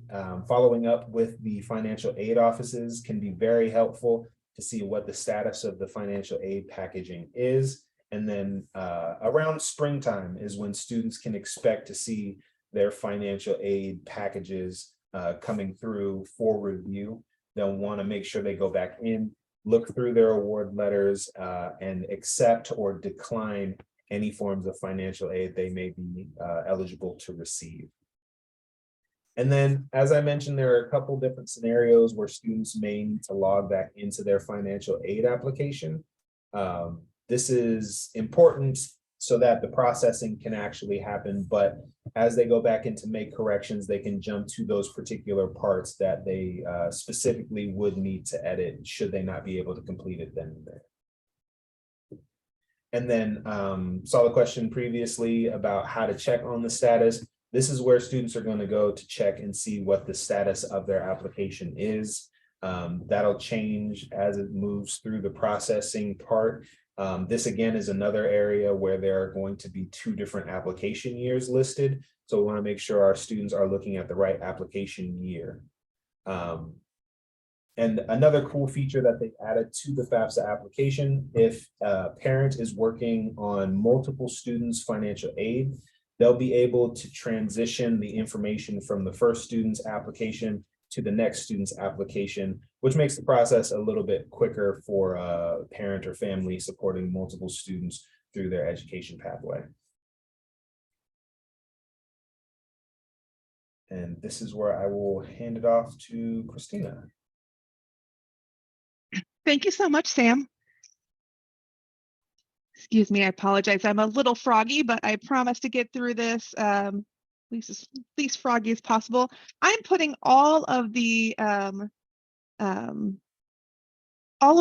Following up with the financial aid offices can be very helpful to see what the status of the financial aid packaging is. And then around springtime is when students can expect to see their financial aid packages coming through for review. They'll want to make sure they go back in, look through their award letters and accept or decline any forms of financial aid they may be eligible to receive. And then, as I mentioned, there are a couple different scenarios where students may need to log back into their financial aid application. This is important so that the processing can actually happen, but as they go back in to make corrections, they can jump to those particular parts that they specifically would need to edit should they not be able to complete it then and there. And then saw the question previously about how to check on the status. This is where students are going to go to check and see what the status of their application is. That'll change as it moves through the processing part. This again is another area where there are going to be 2 different application years listed. So we want to make sure our students are looking at the right application year. And another cool feature that they've added to the FAFSA application, if a parent is working on multiple students' financial aid, they'll be able to transition the information from the first student's application to the next student's application, which makes the process a little bit quicker for a parent or family supporting multiple students through their education pathway. And this is where I will hand it off to Christina. Thank you so much, Sam. Excuse me, I apologize. I'm a little froggy, but I promise to get through this at least froggy as possible. I'm putting all of the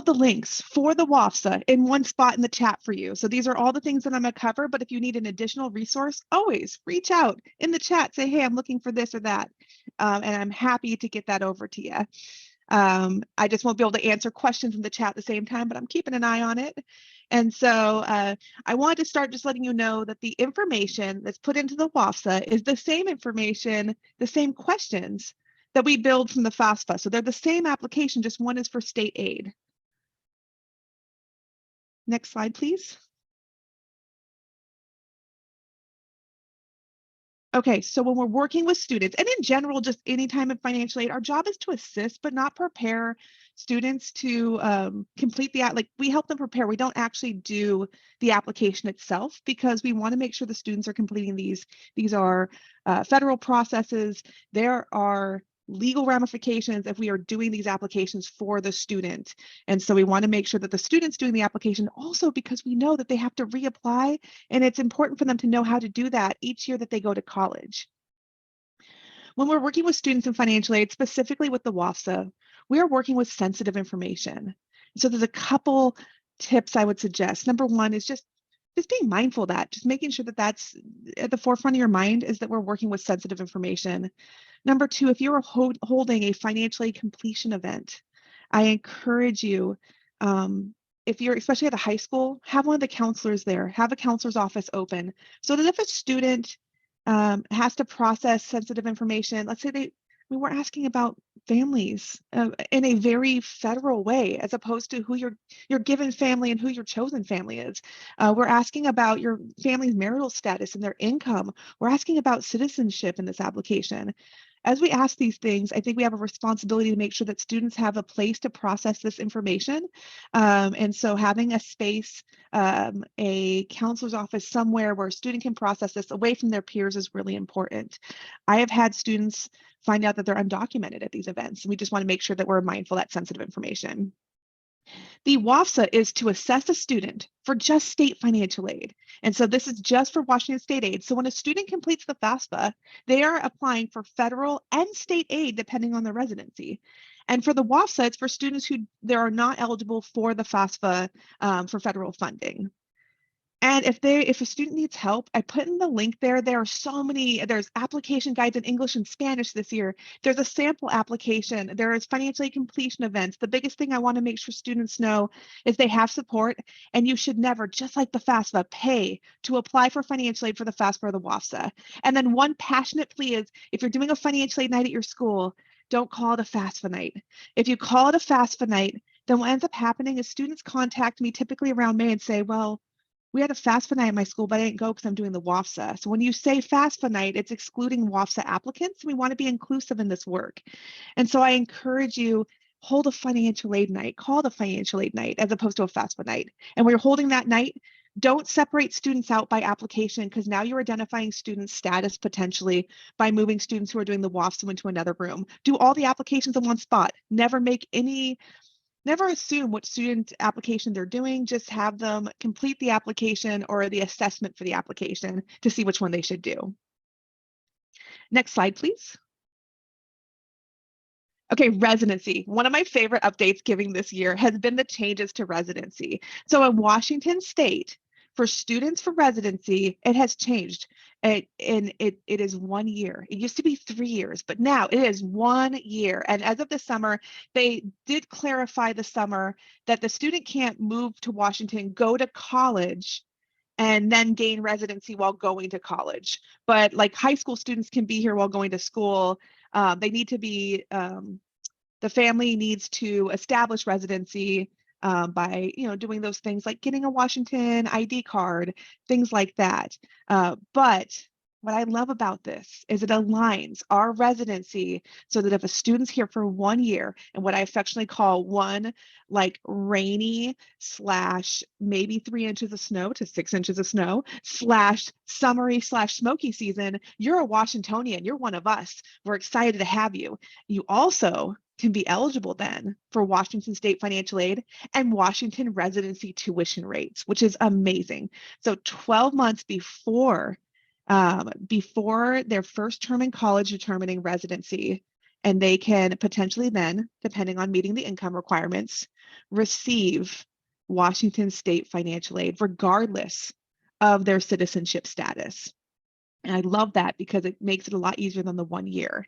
links for the WSAC in one spot in the chat for you. So these are all the things that I'm going to cover, but if you need an additional resource, always reach out in the chat, say, hey, I'm looking for this or that. And I'm happy to get that over to you. I just won't be able to answer questions in the chat at the same time, but I'm keeping an eye on it. And so I wanted to start just letting you know that the information that's put into the WSAC is the same information, the same questions that we build from the FAFSA. So they're the same application, just one is for state aid. Next slide, please. Okay, so when we're working with students, and in general, just any time in financial aid, our job is to assist, but not prepare students to complete we help them prepare. We don't actually do the application itself because we want to make sure the students are completing these. These are federal processes. There are legal ramifications if we are doing these applications for the student. And so we want to make sure that the student's doing the application also because we know that they have to reapply, and it's important for them to know how to do that each year that they go to college. When we're working with students in financial aid, specifically with the WSAC, we are working with sensitive information. So there's a couple tips I would suggest. Number one is just being mindful of that, just making sure that that's at the forefront of your mind is that we're working with sensitive information. Number two, if you're holding a financial aid completion event, I encourage you, if you're especially at a high school, have one of the counselors there, have a counselor's office open so that if a student has to process sensitive information, let's say we're asking about families in a very federal way, as opposed to who your given family and who your chosen family is. We're asking about your family's marital status and their income. We're asking about citizenship in this application. As we ask these things, I think we have a responsibility to make sure that students have a place to process this information. And so having a space, a counselor's office somewhere where a student can process this away from their peers is really important. I have had students find out that they're undocumented at these events, and we just want to make sure that we're mindful of that sensitive information. The WSAC is to assess a student for just state financial aid. And so this is just for Washington state aid. So when a student completes the FAFSA, they are applying for federal and state aid depending on their residency. And for the WSAC, it's for students who they are not eligible for the FAFSA for federal funding. And if a student needs help, I put in the link there. There are so many, there's application guides in English and Spanish this year. There's a sample application. There is financial aid completion events. The biggest thing I want to make sure students know is they have support, and you should never, just like the FAFSA, pay to apply for financial aid for the FAFSA or the WSAC. And then one passionate plea is, if you're doing a financial aid night at your school, don't call it a FAFSA night. If you call it a FAFSA night, then what ends up happening is students contact me typically around May and say, well, we had a FAFSA night at my school, but I didn't go because I'm doing the WSAC. So when you say FAFSA night, it's excluding WSAC applicants. We want to be inclusive in this work. And so I encourage you, hold a financial aid night, call it a financial aid night as opposed to a FAFSA night. And when you're holding that night, don't separate students out by application, because now you're identifying student status potentially by moving students who are doing the WSAC into another room. Do all the applications in one spot. Never assume what student application they're doing. Just have them complete the application or the assessment for the application to see which one they should do. Next slide, please. Okay, residency. One of my favorite updates giving this year has been the changes to residency. So in Washington State, for students for residency, it has changed. It is 1 year. It used to be 3 years, but now it is 1 year. And as of this summer, they did clarify this summer that the student can't move to Washington, go to college, and then gain residency while going to college. But like high school students can be here while going to school. They need to be, the family needs to establish residency by doing those things like getting a Washington ID card, things like that. But what I love about this is it aligns our residency so that if a student's here for 1 year, and what I affectionately call one like rainy / maybe 3 inches of snow to 6 inches of snow / summery / smoky season, you're a Washingtonian, you're one of us. We're excited to have you. You also can be eligible then for Washington State financial aid and Washington residency tuition rates, which is amazing. So 12 months before their first term in college determining residency, and they can potentially then, depending on meeting the income requirements, receive Washington State financial aid regardless of their citizenship status. And I love that because it makes it a lot easier than the 1 year.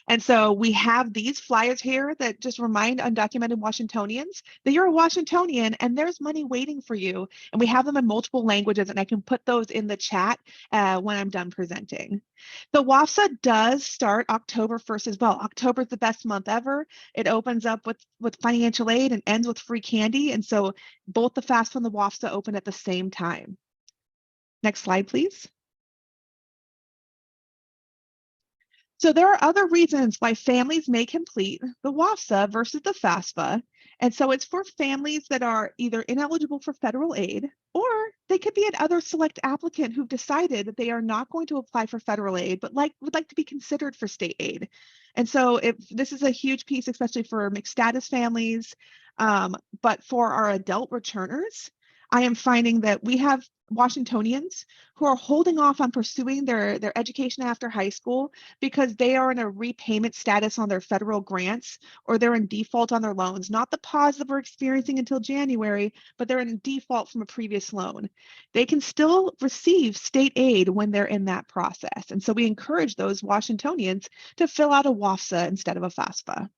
And so we have these flyers here that just remind undocumented Washingtonians that you're a Washingtonian and there's money waiting for you. And we have them in multiple languages, and I can put those in the chat when I'm done presenting. The WSAC does start October 1st as well. October is the best month ever. It opens up with financial aid and ends with free candy. And so both the FAFSA and the WSAC open at the same time. Next slide, please. So there are other reasons why families may complete the WSAC versus the FAFSA. And so it's for families that are either ineligible for federal aid, or they could be an other select applicant who've decided that they are not going to apply for federal aid, but would like to be considered for state aid. And so if this is a huge piece, especially for mixed status families, but for our adult returners, I am finding that we have Washingtonians who are holding off on pursuing their education after high school because they are in a repayment status on their federal grants, or they're in default on their loans. Not the pause that we're experiencing until January, but they're in default from a previous loan. They can still receive state aid when they're in that process. And so we encourage those Washingtonians to fill out a WSAC instead of a FAFSA.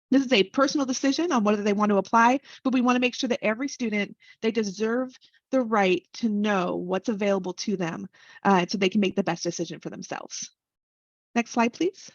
This is a personal decision on whether they want to apply, but we want to make sure that every student, they deserve the right to know what's available to them so they can make the best decision for themselves. Next slide, please.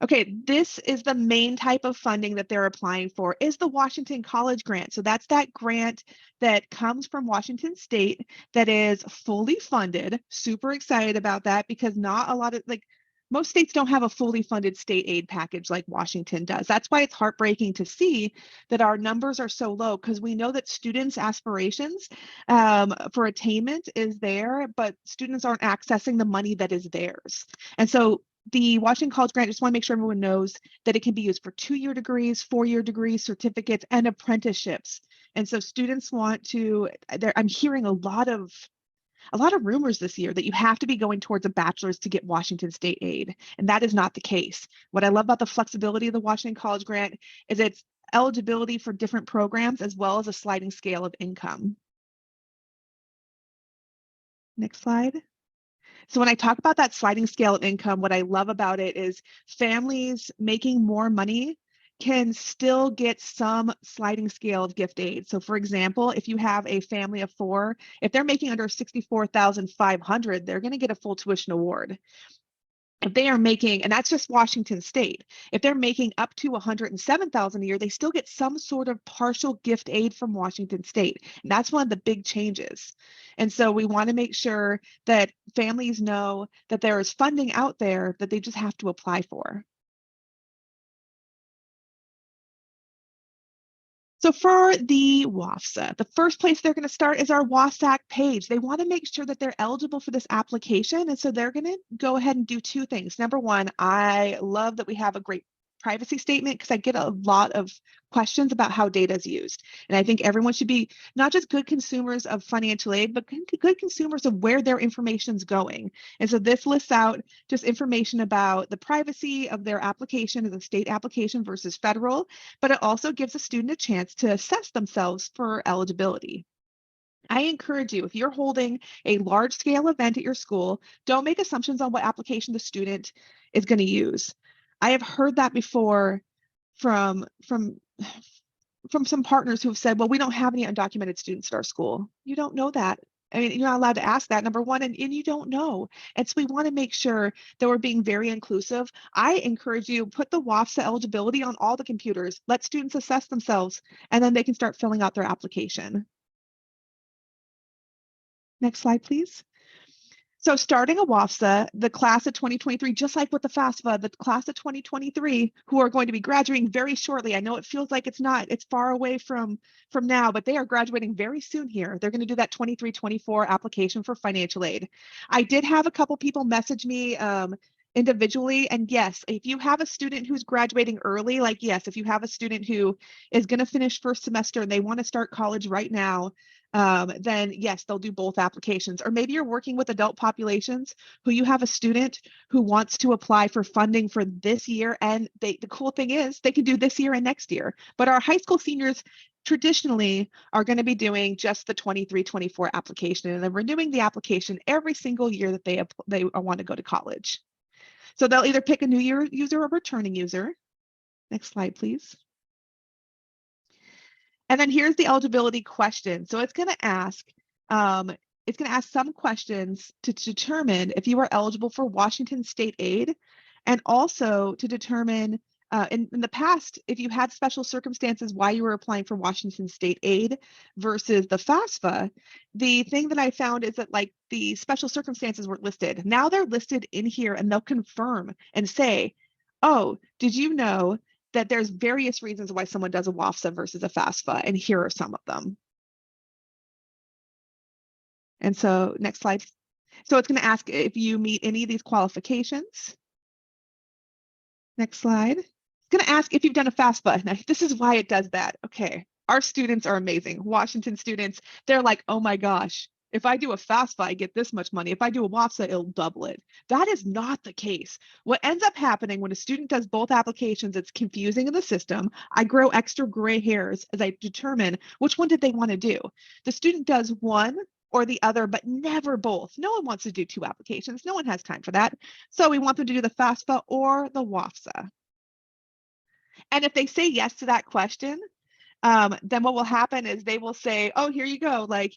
Okay, this is the main type of funding that they're applying for, is the Washington College Grant. So that's that grant that comes from Washington State that is fully funded. Super excited about that because not a lot of, like, most states don't have a fully funded state aid package like Washington does. That's why it's heartbreaking to see that our numbers are so low, because we know that students' aspirations for attainment is there, but students aren't accessing the money that is theirs. And so the Washington College Grant, just want to make sure everyone knows that it can be used for 2-year degrees, 4-year degrees, certificates, and apprenticeships. And so students want to, I'm hearing a lot of rumors this year that you have to be going towards a bachelor's to get Washington State aid. And that is not the case. What I love about the flexibility of the Washington College Grant is its eligibility for different programs as well as a sliding scale of income. Next slide. So when I talk about that sliding scale of income, what I love about it is families making more money can still get some sliding scale of gift aid. So for example, if you have a family of 4, if they're making under $64,500, they're going to get a full tuition award. If they are making, and that's just Washington State, if they're making up to $107,000 a year, they still get some sort of partial gift aid from Washington State. And that's one of the big changes. And so we want to make sure that families know that there is funding out there that they just have to apply for. So for the WSAC, the first place they're going to start is our WSAC page. They want to make sure that they're eligible for this application. And so they're going to go ahead and do 2 things. Number one, I love that we have a great privacy statement because I get a lot of questions about how data is used. And I think everyone should be not just good consumers of financial aid, but good consumers of where their information is going. And so this lists out just information about the privacy of their application as a state application versus federal, but it also gives a student a chance to assess themselves for eligibility. I encourage you, if you're holding a large scale event at your school, don't make assumptions on what application the student is going to use. I have heard that before from some partners who have said, well, we don't have any undocumented students at our school. You don't know that. I mean, you're not allowed to ask that, number one, and you don't know. And so we want to make sure that we're being very inclusive. I encourage you, put the WSAC eligibility on all the computers, let students assess themselves, and then they can start filling out their application. Next slide, please. So starting a WSAC, the class of 2023, just like with the FAFSA, the class of 2023 who are going to be graduating very shortly. I know it feels like it's far away from now, but they are graduating very soon here. They're going to do that 23-24 application for financial aid. I did have a couple people message me individually, and yes, if you have a student who's graduating early, like yes, if you have a student who is going to finish first semester and they want to start college right now, then yes, they'll do both applications. Or maybe you're working with adult populations who you have a student who wants to apply for funding for this year. And the cool thing is they can do this year and next year. But our high school seniors traditionally are going to be doing just the 23-24 application, and then renewing the application every single year that they want to go to college. So they'll either pick a new year user or returning user. Next slide, please. And then here's the eligibility question. So it's going to ask some questions to determine if you are eligible for Washington State aid, and also to determine in the past, if you had special circumstances why you were applying for Washington State aid versus the FAFSA. The thing that I found is that like the special circumstances weren't listed. Now they're listed in here, and they'll confirm and say, oh, did you know that there's various reasons why someone does a WSAC versus a FAFSA, and here are some of them. And so next slide. So it's going to ask if you meet any of these qualifications. Next slide. It's going to ask if you've done a FAFSA. Now, this is why it does that. Okay, our students are amazing. Washington students, they're like, oh my gosh, if I do a FAFSA, I get this much money. If I do a WSAC, it'll double it. That is not the case. What ends up happening when a student does both applications, it's confusing in the system. I grow extra gray hairs as I determine which one did they want to do. The student does one or the other, but never both. No one wants to do 2 applications. No one has time for that. So we want them to do the FAFSA or the WSAC. And if they say yes to that question, then what will happen is they will say, oh, here you go. Like,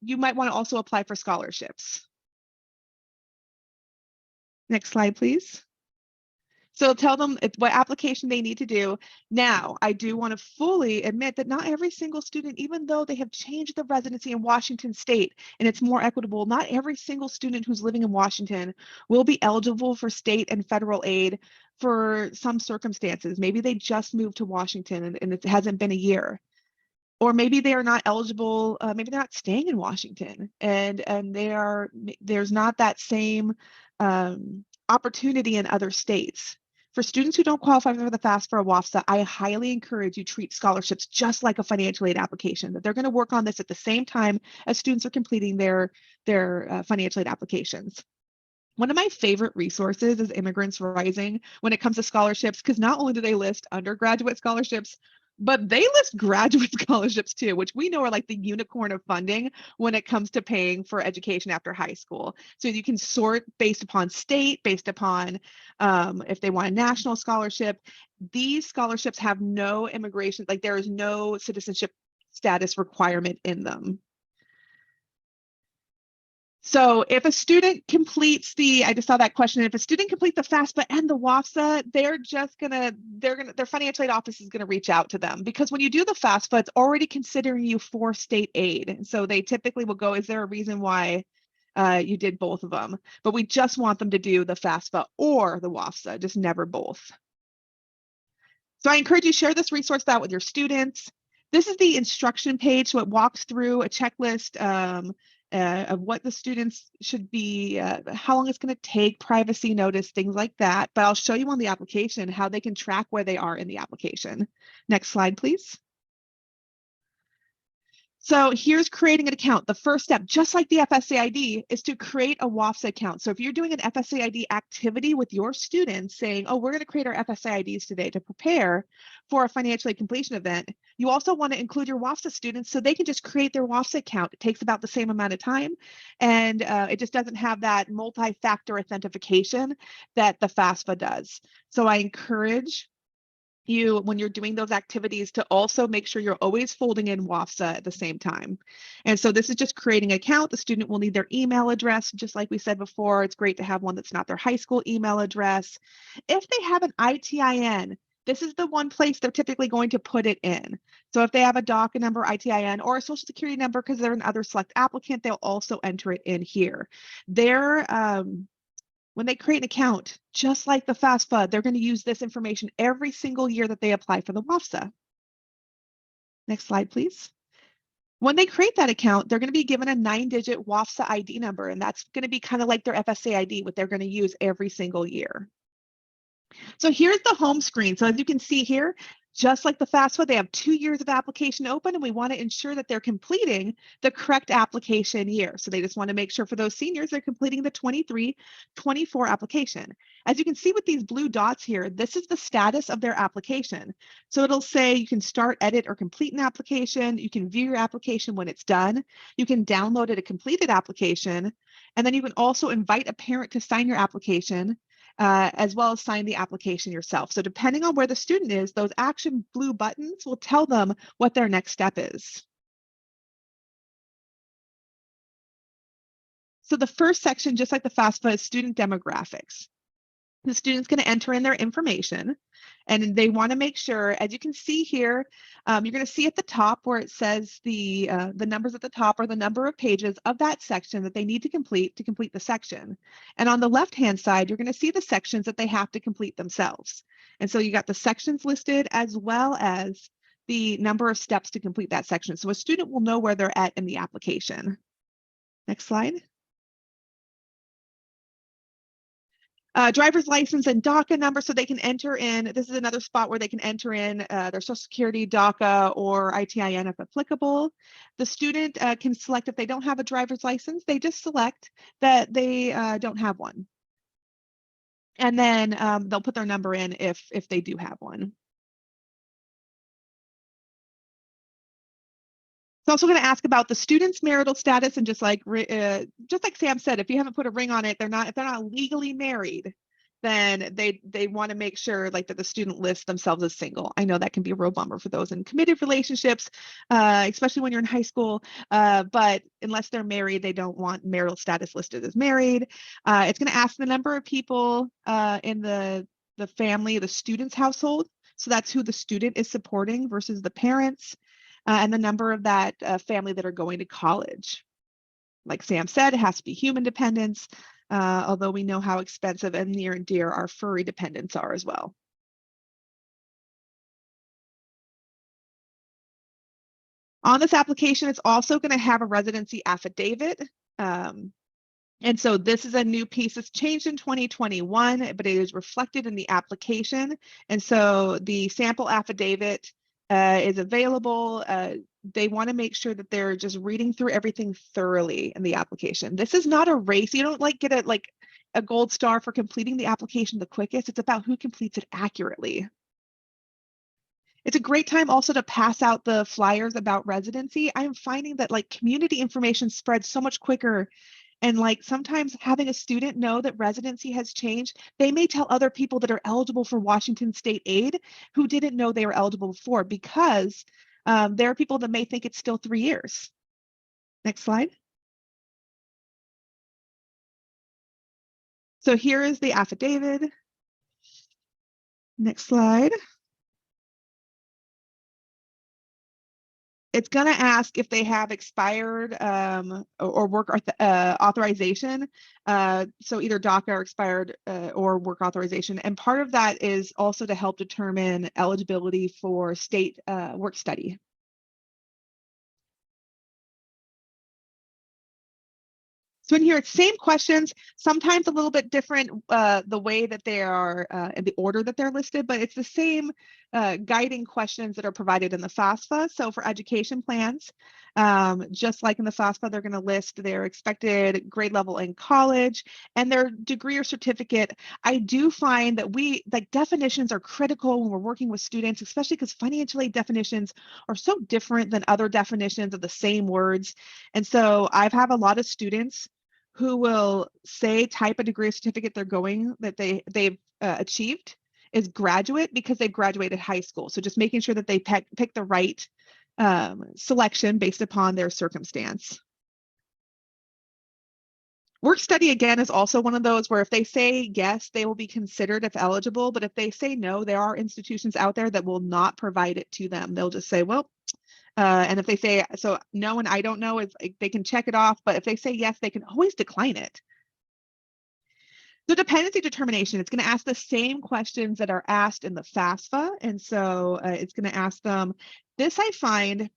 you might want to also apply for scholarships. Next slide, please. So tell them what application they need to do. Now, I do want to fully admit that not every single student, even though they have changed the residency in Washington state and it's more equitable, not every single student who's living in Washington will be eligible for state and federal aid for some circumstances. Maybe they just moved to Washington and it hasn't been a year. Or maybe they are not eligible, maybe they're not staying in Washington and there's not that same opportunity in other states. For students who don't qualify for the FAFSA or WSAC, I highly encourage you treat scholarships just like a financial aid application, that they're going to work on this at the same time as students are completing their financial aid applications. One of my favorite resources is Immigrants Rising when it comes to scholarships, because not only do they list undergraduate scholarships, but they list graduate scholarships too, which we know are like the unicorn of funding when it comes to paying for education after high school. So you can sort based upon state, based upon if they want a national scholarship. These scholarships have no immigration, like there is no citizenship status requirement in them. So if a student completes I just saw that question, if a student completes the FAFSA and the WSAC, their financial aid office is gonna reach out to them, because when you do the FAFSA, it's already considering you for state aid. And so they typically will go, is there a reason why you did both of them? But we just want them to do the FAFSA or the WSAC, just never both. So I encourage you to share this resource out with your students. This is the instruction page, so it walks through a checklist of what the students should be, how long it's going to take, privacy notice, things like that. But I'll show you on the application how they can track where they are in the application. Next slide, please. So here's creating an account. The first step, just like the FSAID, is to create a WSAC account. So if you're doing an FSAID activity with your students saying, oh, we're going to create our FSAIDs today to prepare for a financial aid completion event, you also want to include your WSAC students so they can just create their WSAC account. It takes about the same amount of time, and it just doesn't have that multi-factor authentication that the FAFSA does. So I encourage you, when you're doing those activities, to also make sure you're always folding in WSAC at the same time. And so this is just creating an account. The student will need their email address, just like we said before. It's great to have one that's not their high school email address. If they have an ITIN, this is the one place they're typically going to put it in. So if they have a DACA number, ITIN, or a social security number because they're an other select applicant, they'll also enter it in here. When they create an account, just like the FAFSA, they're going to use this information every single year that they apply for the WSAC. Next slide, please. When they create that account, they're going to be given a 9-digit WSAC ID number, and that's going to be kind of like their FSA ID, what they're going to use every single year. So here's the home screen. So as you can see here, just like the FAFSA, they have 2 years of application open, and we want to ensure that they're completing the correct application year. So they just want to make sure for those seniors, they're completing the 23-24 application. As you can see with these blue dots here, this is the status of their application. So it'll say you can start, edit, or complete an application. You can view your application when it's done. You can download a completed application, and then you can also invite a parent to sign your application, as well as sign the application yourself. So depending on where the student is, those action blue buttons will tell them what their next step is. So the first section, just like the FAFSA, is student demographics. The student's going to enter in their information, and they want to make sure, as you can see here, you're going to see at the top where it says the numbers at the top are the number of pages of that section that they need to complete the section. And on the left-hand side, you're going to see the sections that they have to complete themselves. And so you got the sections listed as well as the number of steps to complete that section. So a student will know where they're at in the application. Next slide. Driver's license and DACA number, so they can enter in, this is another spot where they can enter in their social security, DACA, or ITIN if applicable. The student can select if they don't have a driver's license, they just select that they don't have one. And then they'll put their number in if they do have one. It's also going to ask about the student's marital status, and just like Sam said, if you haven't put a ring on it, if they're not legally married, then they want to make sure like that the student lists themselves as single. I know that can be a real bummer for those in committed relationships, especially when you're in high school. But unless they're married, they don't want marital status listed as married. It's going to ask the number of people in the the family, the student's household. So that's who the student is supporting versus the parents, and the number of that family that are going to college. Like Sam said, it has to be human dependents, although we know how expensive and near and dear our furry dependents are as well. On this application, it's also going to have a residency affidavit. And so this is a new piece. It's changed in 2021, but it is reflected in the application. And so the sample affidavit is available. They want to make sure that they're just reading through everything thoroughly in the application. This is not a race. You don't like get a gold star for completing the application the quickest. It's about who completes it accurately. It's a great time also to pass out the flyers about residency. I am finding that like community information spreads so much quicker. And like sometimes having a student know that residency has changed, they may tell other people that are eligible for Washington State aid who didn't know they were eligible before, because there are people that may think it's still 3 years. Next slide. So here is the affidavit. Next slide. It's going to ask if they have expired or work authorization. So either DACA or expired or work authorization. And part of that is also to help determine eligibility for state work study. So in here, it's same questions, sometimes a little bit different the way that they are in the order that they're listed, but it's the same guiding questions that are provided in the FAFSA. So for education plans, just like in the FAFSA, they're going to list their expected grade level in college and their degree or certificate. I do find that definitions are critical when we're working with students, especially because financial aid definitions are so different than other definitions of the same words. And so I've had a lot of students who will say type of degree or certificate they've achieved is graduate because they've graduated high school. So just making sure that they pick the right selection based upon their circumstance. Work study, again, is also one of those where if they say yes, they will be considered if eligible. But if they say no, there are institutions out there that will not provide it to them. They'll just say, well, and if they say, so no and I don't know, it's like they can check it off. But if they say yes, they can always decline it. The dependency determination, it's going to ask the same questions that are asked in the FAFSA. And so it's going to ask them, this I find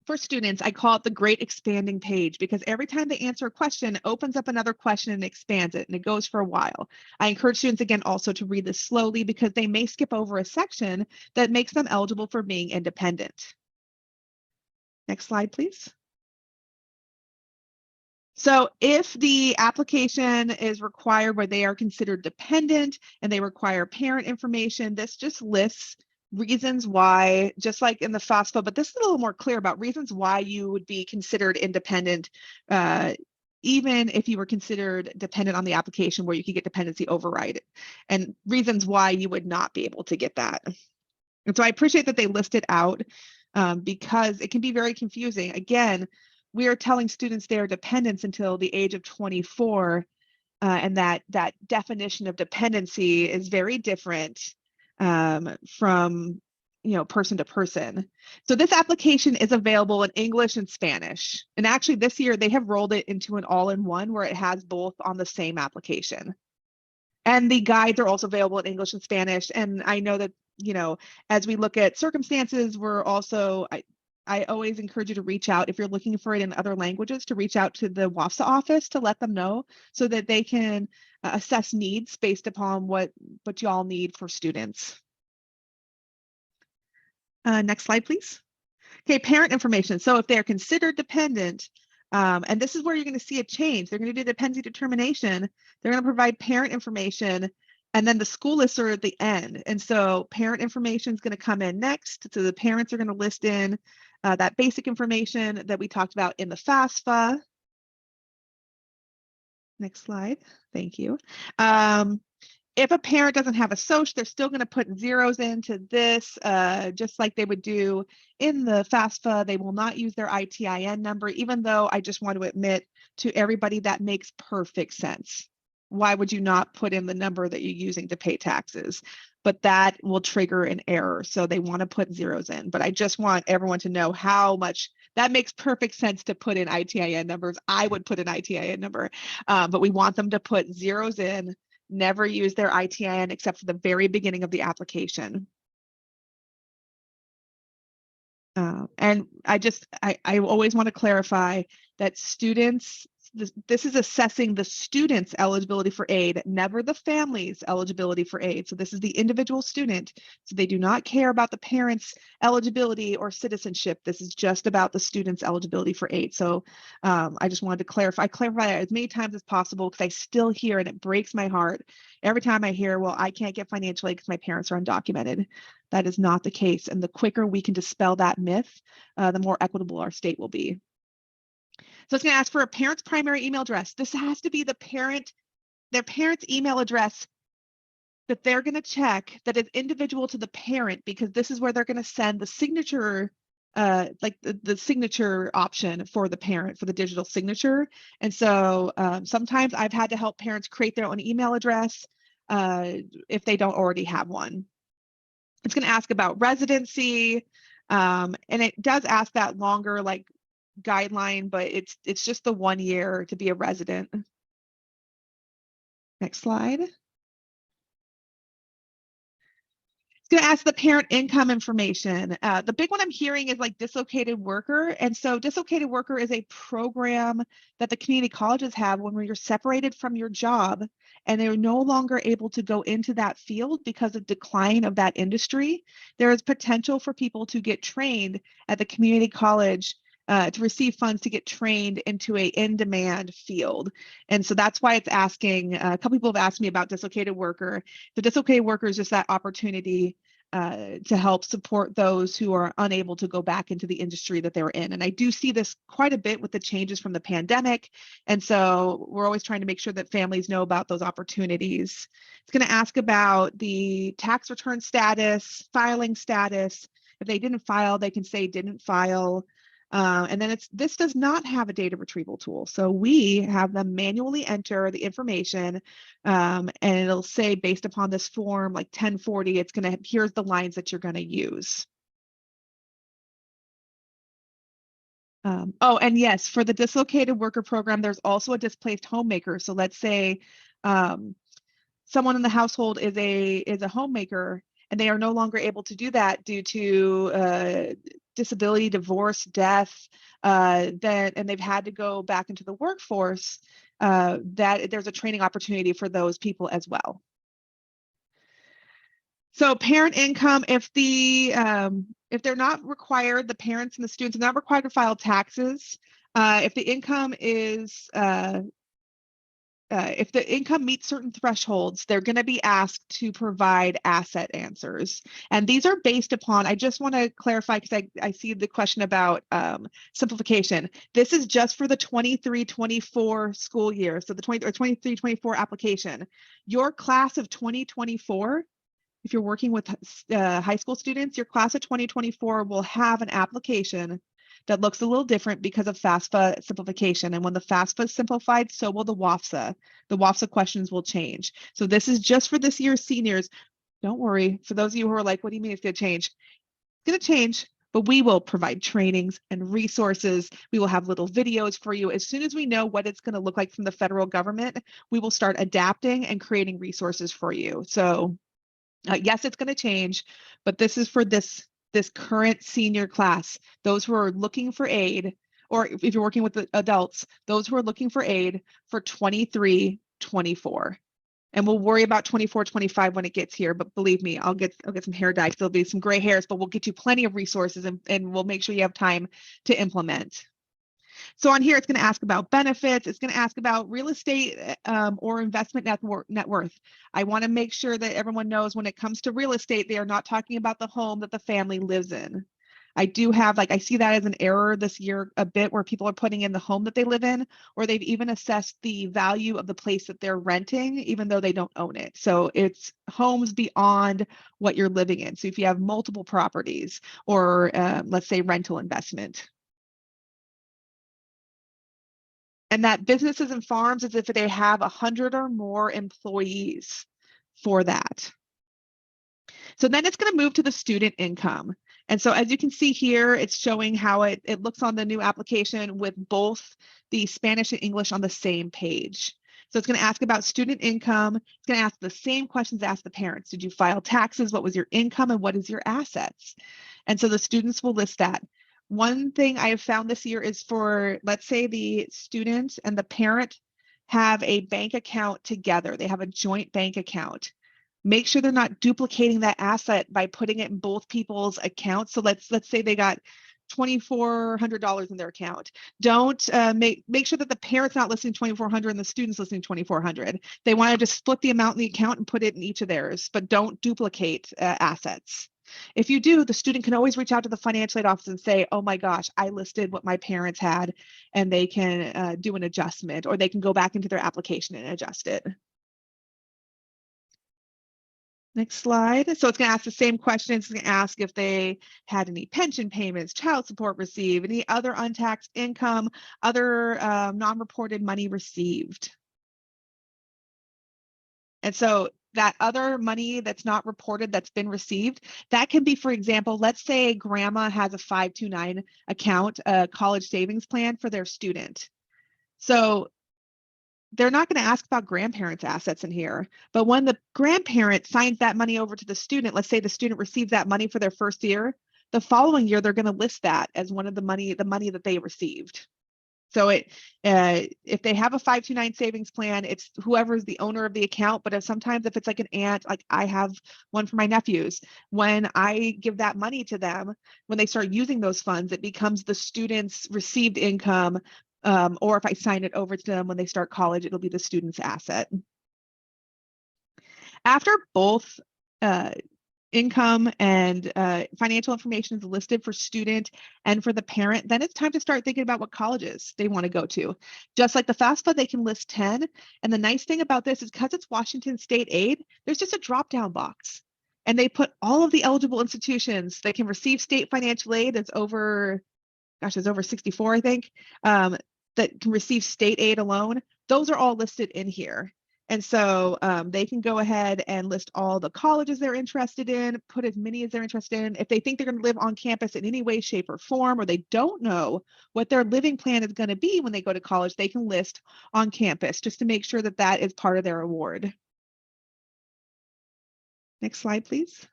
for students, I call it the great expanding page, because every time they answer a question, it opens up another question and expands it, and it goes for a while. I encourage students, again, also to read this slowly because they may skip over a section that makes them eligible for being independent. Next slide, please. So if the application is required where they are considered dependent and they require parent information, this just lists reasons why, just like in the FAFSA, but this is a little more clear about reasons why you would be considered independent, even if you were considered dependent on the application where you could get dependency override, and reasons why you would not be able to get that. And so I appreciate that they list it out because it can be very confusing. Again, we are telling students they are dependents until the age of 24, and that definition of dependency is very different from person to person. So this application is available in English and Spanish. And actually this year they have rolled it into an all-in-one where it has both on the same application. And the guides are also available in English and Spanish. And I know that, as we look at circumstances, we're also, I always encourage you to reach out if you're looking for it in other languages, to reach out to the WSAC office to let them know so that they can assess needs based upon what y'all need for students. Next slide, please. Okay, parent information. So if they're considered dependent, and this is where you're going to see a change. They're going to do dependency determination. They're going to provide parent information, and then the school lists are at the end. And so parent information is going to come in next. So the parents are going to list in that basic information that we talked about in the FAFSA. Next slide. Thank you. If a parent doesn't have a social, they're still going to put zeros into this, just like they would do in the FAFSA. They will not use their ITIN number, even though I just want to admit to everybody that makes perfect sense. why would you not put in the number that you're using to pay taxes? But that will trigger an error. So they want to put zeros in. But I just want everyone to know how much that makes perfect sense to put in ITIN numbers. I would put an ITIN number, but we want them to put zeros in, never use their ITIN except for the very beginning of the application. And I always want to clarify that students, this is assessing the student's eligibility for aid, never the family's eligibility for aid. So this is the individual student. So they do not care about the parents' eligibility or citizenship. This is just about the student's eligibility for aid. So I just wanted to clarify as many times as possible, because I still hear, and it breaks my heart every time I hear, well, I can't get financial aid because my parents are undocumented. That is not the case. And the quicker we can dispel that myth, the more equitable our state will be. So it's going to ask for a parent's primary email address. This has to be their parent's email address that they're going to check that is individual to the parent, because this is where they're going to send the signature, like the signature option for the parent for the digital signature. And so sometimes I've had to help parents create their own email address if they don't already have one. It's going to ask about residency, and it does ask that longer like guideline, but it's just the 1 year to be a resident. Next slide. It's going to ask the parent income information. The big one I'm hearing is like dislocated worker. And so dislocated worker is a program that the community colleges have when you're separated from your job and they're no longer able to go into that field because of decline of that industry. There is potential for people to get trained at the community college to receive funds to get trained into a in-demand field. And so that's why it's asking, a couple people have asked me about dislocated worker. The dislocated worker is just that opportunity to help support those who are unable to go back into the industry that they were in. And I do see this quite a bit with the changes from the pandemic. And so we're always trying to make sure that families know about those opportunities. It's going to ask about the tax return status, filing status. If they didn't file, they can say didn't file. And then this does not have a data retrieval tool. So we have them manually enter the information and it'll say based upon this form like 1040, it's going to, here's the lines that you're going to use. Oh, and yes, for the dislocated worker program, there's also a displaced homemaker. So let's say someone in the household is a homemaker and they are no longer able to do that due to disability, divorce, death, and they've had to go back into the workforce, that there's a training opportunity for those people as well. So parent income, if they're not required, the parents and the students are not required to file taxes. If the income is if the income meets certain thresholds, they're going to be asked to provide asset answers. And these are based upon, I just want to clarify because I see the question about simplification. This is just for the 23-24 school year. So the 23-24 application. Your class of 2024, if you're working with high school students, your class of 2024 will have an application that looks a little different because of FAFSA simplification. And when the FAFSA is simplified, so will the WSAC. The WSAC questions will change. So this is just for this year's seniors. Don't worry. For those of you who are like, what do you mean it's going to change? It's going to change, but we will provide trainings and resources. We will have little videos for you. As soon as we know what it's going to look like from the federal government, we will start adapting and creating resources for you. So yes, it's going to change, but this is for this current senior class, those who are looking for aid, or if you're working with the adults, those who are looking for aid for 23-24. And we'll worry about 24-25 when it gets here, but believe me, I'll get some hair dye. There'll be some gray hairs, but we'll get you plenty of resources and we'll make sure you have time to implement. So on here, it's going to ask about benefits. It's going to ask about real estate or investment net worth. I want to make sure that everyone knows when it comes to real estate, they are not talking about the home that the family lives in. I do have, I see that as an error this year a bit where people are putting in the home that they live in, or they've even assessed the value of the place that they're renting, even though they don't own it. So it's homes beyond what you're living in. So if you have multiple properties or let's say rental investment. And that businesses and farms is if they have 100 or more employees for that. So then it's going to move to the student income. And so as you can see here, it's showing how it looks on the new application with both the Spanish and English on the same page. So it's going to ask about student income. It's going to ask the same questions asked the parents. Did you file taxes? What was your income and what is your assets? And so the students will list that. One thing I have found this year is for, let's say the student and the parent have a bank account together. They have a joint bank account. Make sure they're not duplicating that asset by putting it in both people's accounts. So let's say they got $2,400 in their account. Don't make sure that the parent's not listing $2,400 and the student's listing $2,400. They want to just split the amount in the account and put it in each of theirs, but don't duplicate assets. If you do, the student can always reach out to the financial aid office and say, oh my gosh, I listed what my parents had, and they can do an adjustment, or they can go back into their application and adjust it. Next slide. So it's going to ask the same questions. It's going to ask if they had any pension payments, child support received, any other untaxed income, other non-reported money received. And so that other money that's not reported that's been received, that can be, for example, let's say grandma has a 529 account, a college savings plan for their student. So they're not going to ask about grandparents' assets in here, but when the grandparent signs that money over to the student, let's say the student receives that money for their first year, the following year, they're going to list that as one of the money that they received. So if they have a 529 savings plan, it's whoever's the owner of the account. But sometimes if it's like an aunt, like I have one for my nephews, when I give that money to them, when they start using those funds, it becomes the student's received income. Or if I sign it over to them when they start college, it'll be the student's asset. After both income and financial information is listed for student and for the parent, then it's time to start thinking about what colleges they want to go to. Just like the FAFSA, they can list 10. And the nice thing about this is because it's Washington State aid, there's just a drop-down box. And they put all of the eligible institutions that can receive state financial aid. That's over, gosh, there's over 64, I think, that can receive state aid alone. Those are all listed in here. And so they can go ahead and list all the colleges they're interested in, put as many as they're interested in. If they think they're going to live on campus in any way, shape, or form, or they don't know what their living plan is going to be when they go to college, they can list on campus just to make sure that that is part of their award. Next slide, please.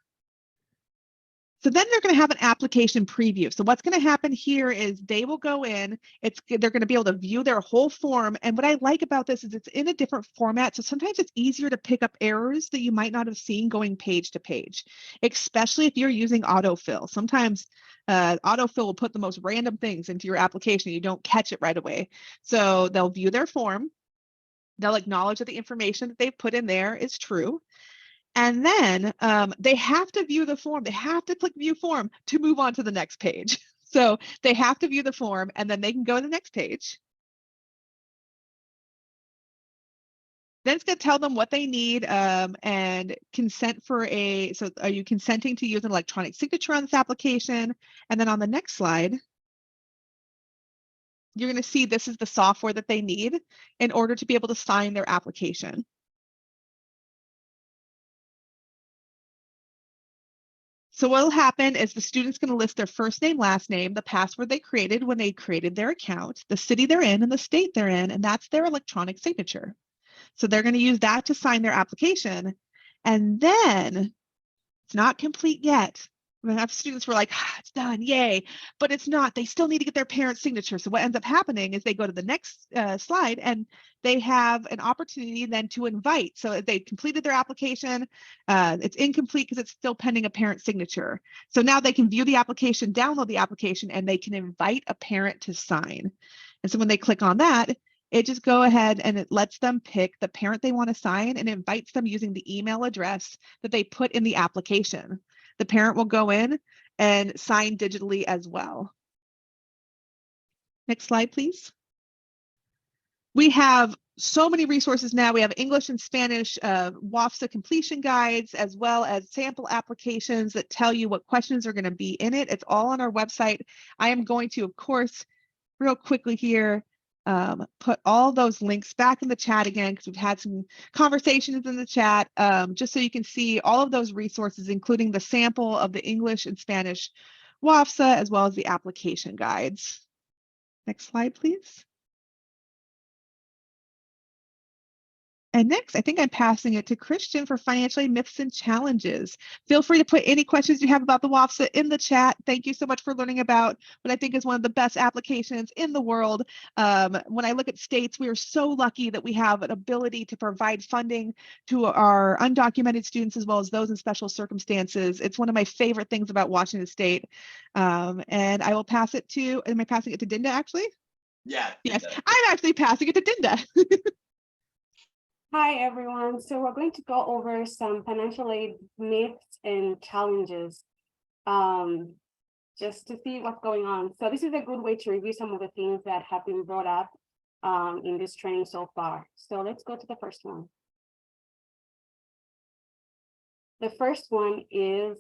So then they're going to have an application preview. So what's going to happen here is they will go in, they're going to be able to view their whole form. And what I like about this is it's in a different format. So sometimes it's easier to pick up errors that you might not have seen going page to page, especially if you're using autofill. Sometimes autofill will put the most random things into your application. You don't catch it right away. So they'll view their form. They'll acknowledge that the information that they've put in there is true. And then they have to view the form. They have to click view form to move on to the next page. So they have to view the form and then they can go to the next page. Then it's going to tell them what they need and consent for so are you consenting to use an electronic signature on this application? And then on the next slide, you're going to see this is the software that they need in order to be able to sign their application. So what will happen is the student's going to list their first name, last name, the password they created when they created their account, the city they're in and the state they're in, and that's their electronic signature. So they're going to use that to sign their application. And then it's not complete yet. I have students who are like, it's done, yay, but it's not. They still need to get their parent's signature. So what ends up happening is they go to the next slide and they have an opportunity then to invite. So they completed their application. It's incomplete because it's still pending a parent signature. So now they can view the application, download the application, and they can invite a parent to sign. And so when they click on that, it just go ahead and it lets them pick the parent they want to sign and invites them using the email address that they put in the application. The parent will go in and sign digitally as well. Next slide, please. We have so many resources now. We have English and Spanish WSAC completion guides, as well as sample applications that tell you what questions are going to be in it. It's all on our website. I am going to, of course, real quickly here, put all those links back in the chat again, because we've had some conversations in the chat, just so you can see all of those resources, including the sample of the English and Spanish WAFSA, as well as the application guides. Next slide, please. And next, I think I'm passing it to Christian for financial aid myths and challenges. Feel free to put any questions you have about the WAFSA in the chat. Thank you so much for learning about what I think is one of the best applications in the world. When I look at states, we are so lucky that we have an ability to provide funding to our undocumented students as well as those in special circumstances. It's one of my favorite things about Washington State. And I will pass it to, am I passing it to Dinda actually? Yeah. Yes, I'm actually passing it to Dinda. Hi, everyone. So we're going to go over some financial aid myths and challenges, just to see what's going on. So this is a good way to review some of the things that have been brought up in this training so far. So let's go to the first one. The first one is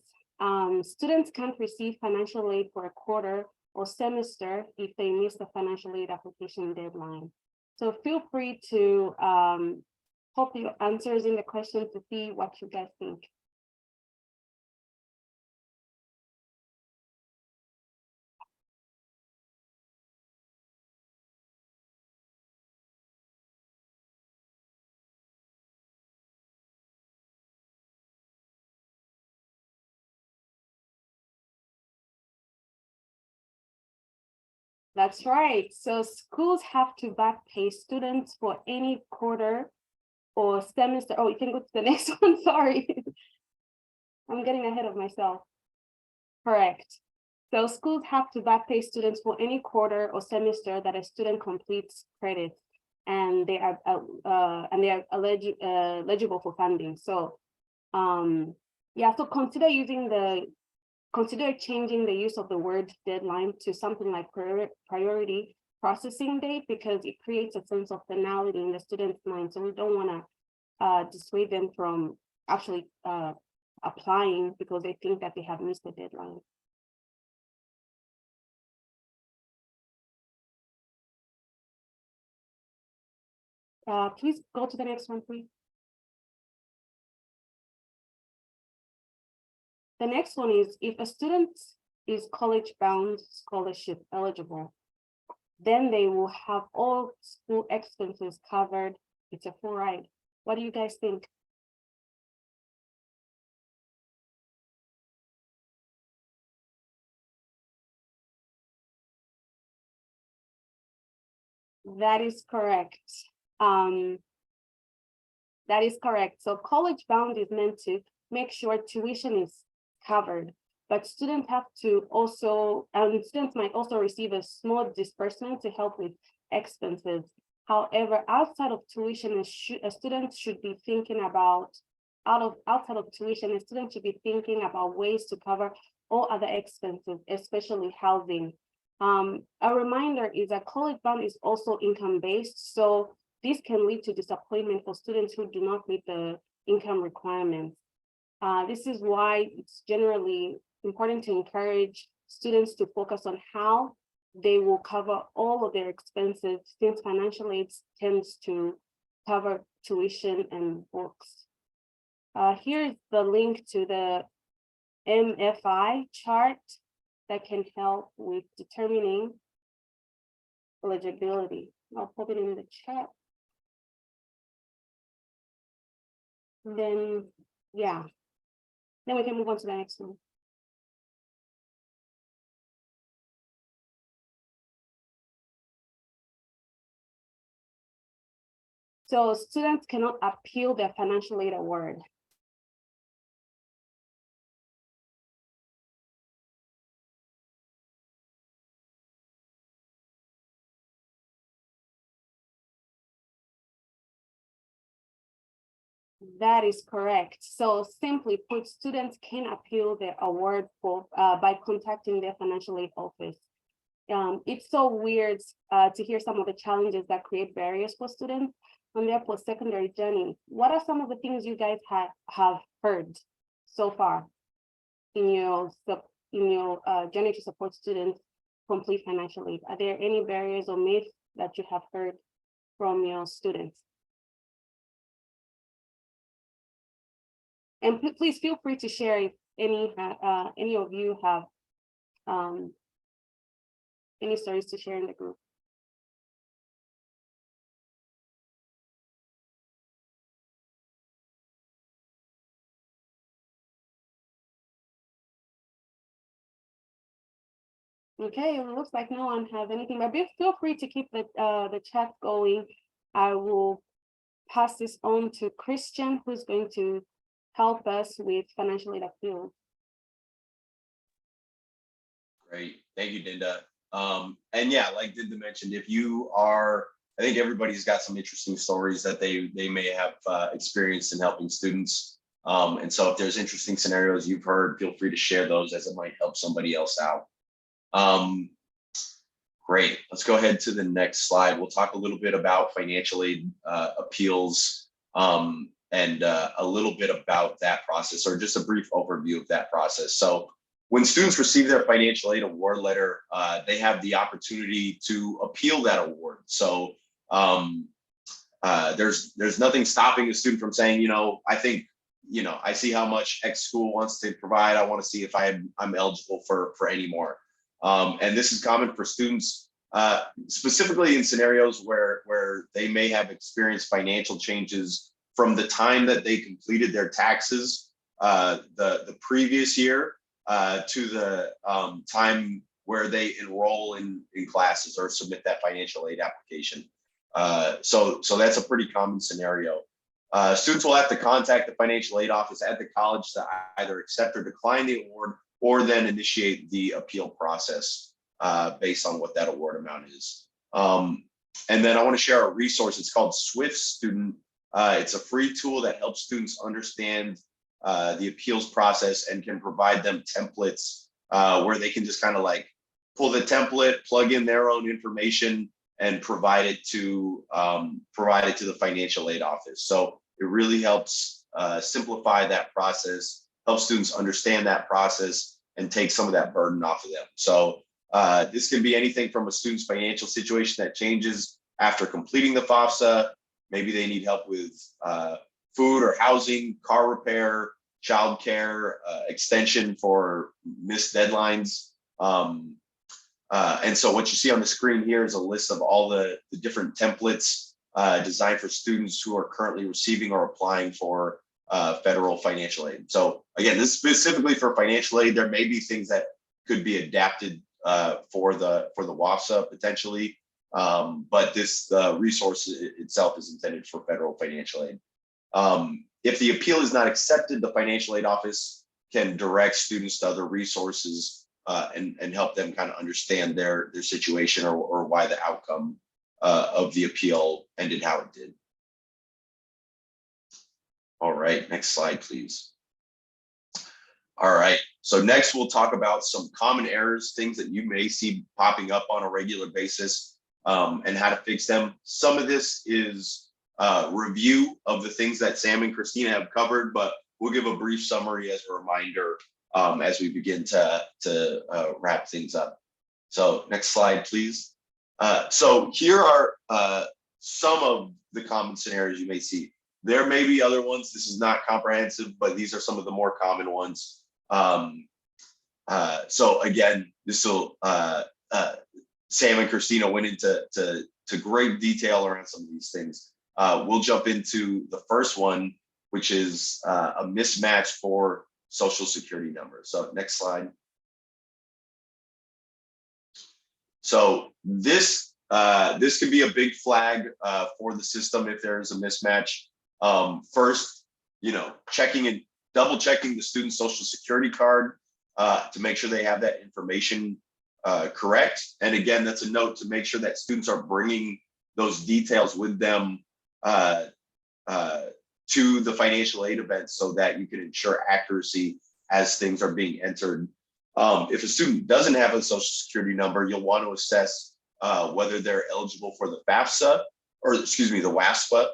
students can't receive financial aid for a quarter or semester if they miss the financial aid application deadline. So feel free to pop your answers in the question to see what you guys think. That's right. So schools have to back pay students for any quarter or semester. Oh, you can go to the next one. Sorry. I'm getting ahead of myself. Correct. So schools have to back pay students for any quarter or semester that a student completes credits, and they are eligible for funding. So yeah, so consider changing the use of the word deadline to something like priority processing date, because it creates a sense of finality in the student's mind. So we don't want to dissuade them from actually applying because they think that they have missed the deadline. Please go to the next one, please. The next one is, if a student is college-bound scholarship eligible, then they will have all school expenses covered. It's a full ride. What do you guys think? That is correct. That is correct. So college bound is meant to make sure tuition is covered, but students have to also, students might also receive a small disbursement to help with expenses. However, outside of tuition, a student should be thinking about, outside of tuition, a student should be thinking about ways to cover all other expenses, especially housing. A reminder is that college bound is also income-based, so this can lead to disappointment for students who do not meet the income requirements. This is why it's generally important to encourage students to focus on how they will cover all of their expenses, since financial aid tends to cover tuition and books. Here's the link to the MFI chart that can help with determining eligibility. I'll put it in the chat. Then, yeah, then we can move on to the next one. So students cannot appeal their financial aid award. That is correct. So simply put, students can appeal their award for by contacting their financial aid office. It's so weird to hear some of the challenges that create barriers for students on their post-secondary journey. What are some of the things you guys have heard so far in your journey to support students complete financial aid? Are there any barriers or myths that you have heard from your students. And please feel free to share if any of you have any stories to share in the group. Okay, it looks like no one has anything, but feel free to keep the chat going. I will pass this on to Christian, who's going to help us with financial aid appeals. Great, thank you, Dinda. And yeah, like Dinda mentioned, if you are, I think everybody's got some interesting stories that they may have experienced in helping students. And so if there's interesting scenarios you've heard, feel free to share those as it might help somebody else out. Great, let's go ahead to the next slide. We'll talk a little bit about financial aid appeals and a little bit about that process, or just a brief overview of that process. So when students receive their financial aid award letter, they have the opportunity to appeal that award. So there's nothing stopping a student from saying, you know, I think, you know, I see how much X school wants to provide. I want to see if I'm eligible for any more. And this is common for students, specifically in scenarios where they may have experienced financial changes from the time that they completed their taxes the previous year to the time where they enroll in classes or submit that financial aid application. So that's a pretty common scenario. Students will have to contact the financial aid office at the college to either accept or decline the award, or then initiate the appeal process based on what that award amount is. And then I want to share a resource. It's called Swift Student. It's a free tool that helps students understand the appeals process and can provide them templates where they can just kind of like pull the template, plug in their own information, and provide it to the financial aid office. So it really helps simplify that process, help students understand that process, and take some of that burden off of them. So this can be anything from a student's financial situation that changes after completing the FAFSA. Maybe they need help with food or housing, car repair, childcare, extension for missed deadlines. And so what you see on the screen here is a list of all the different templates designed for students who are currently receiving or applying for federal financial aid. So again, this is specifically for financial aid. There may be things that could be adapted for the WSAC potentially, but this resource itself is intended for federal financial aid. If the appeal is not accepted, the financial aid office can direct students to other resources and help them kind of understand their situation or why the outcome of the appeal ended how it did. All right, next slide, please. All right, so next we'll talk about some common errors, things that you may see popping up on a regular basis, and how to fix them. Some of this is review of the things that Sam and Christina have covered, but we'll give a brief summary as a reminder as we begin to wrap things up. So next slide, please. So here are some of the common scenarios you may see. There may be other ones. This is not comprehensive, but these are some of the more common ones. So again, this will Sam and Christina went into great detail around some of these things. We'll jump into the first one, which is a mismatch for Social Security number. So next slide. So this could be a big flag for the system if there is a mismatch. First, checking and double checking the student's Social Security card to make sure they have that information correct. And again, that's a note to make sure that students are bringing those details with them to the financial aid event so that you can ensure accuracy as things are being entered. If a student doesn't have a Social Security number, you'll want to assess whether they're eligible for the FAFSA, or excuse me, the WSAC,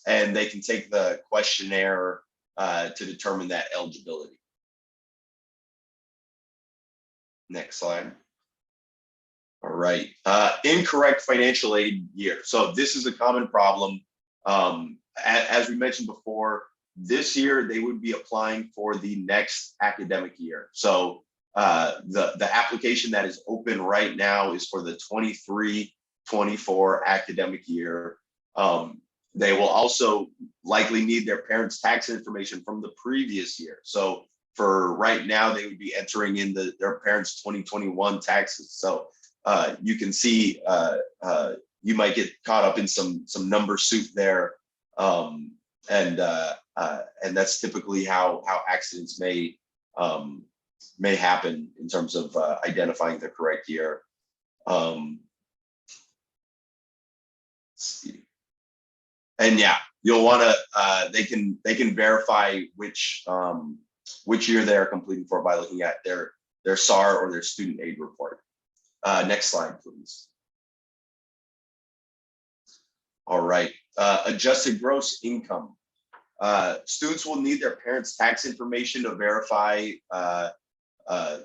and they can take the questionnaire to determine that eligibility. Next slide. All right, incorrect financial aid year. So this is a common problem. As we mentioned before, this year they would be applying for the next academic year. So the application that is open right now is for the 23-24 academic year. They will also likely need their parents' tax information from the previous year. So for right now, they would be entering in their parents' 2021 taxes. So you can see you might get caught up in some number soup there, and that's typically how accidents may happen in terms of identifying the correct year. Let's see. And yeah, you'll want to they can verify which year they are completing for by looking at their SAR or their student aid report. Next slide, please. All right, adjusted gross income. Students will need their parents' tax information to verify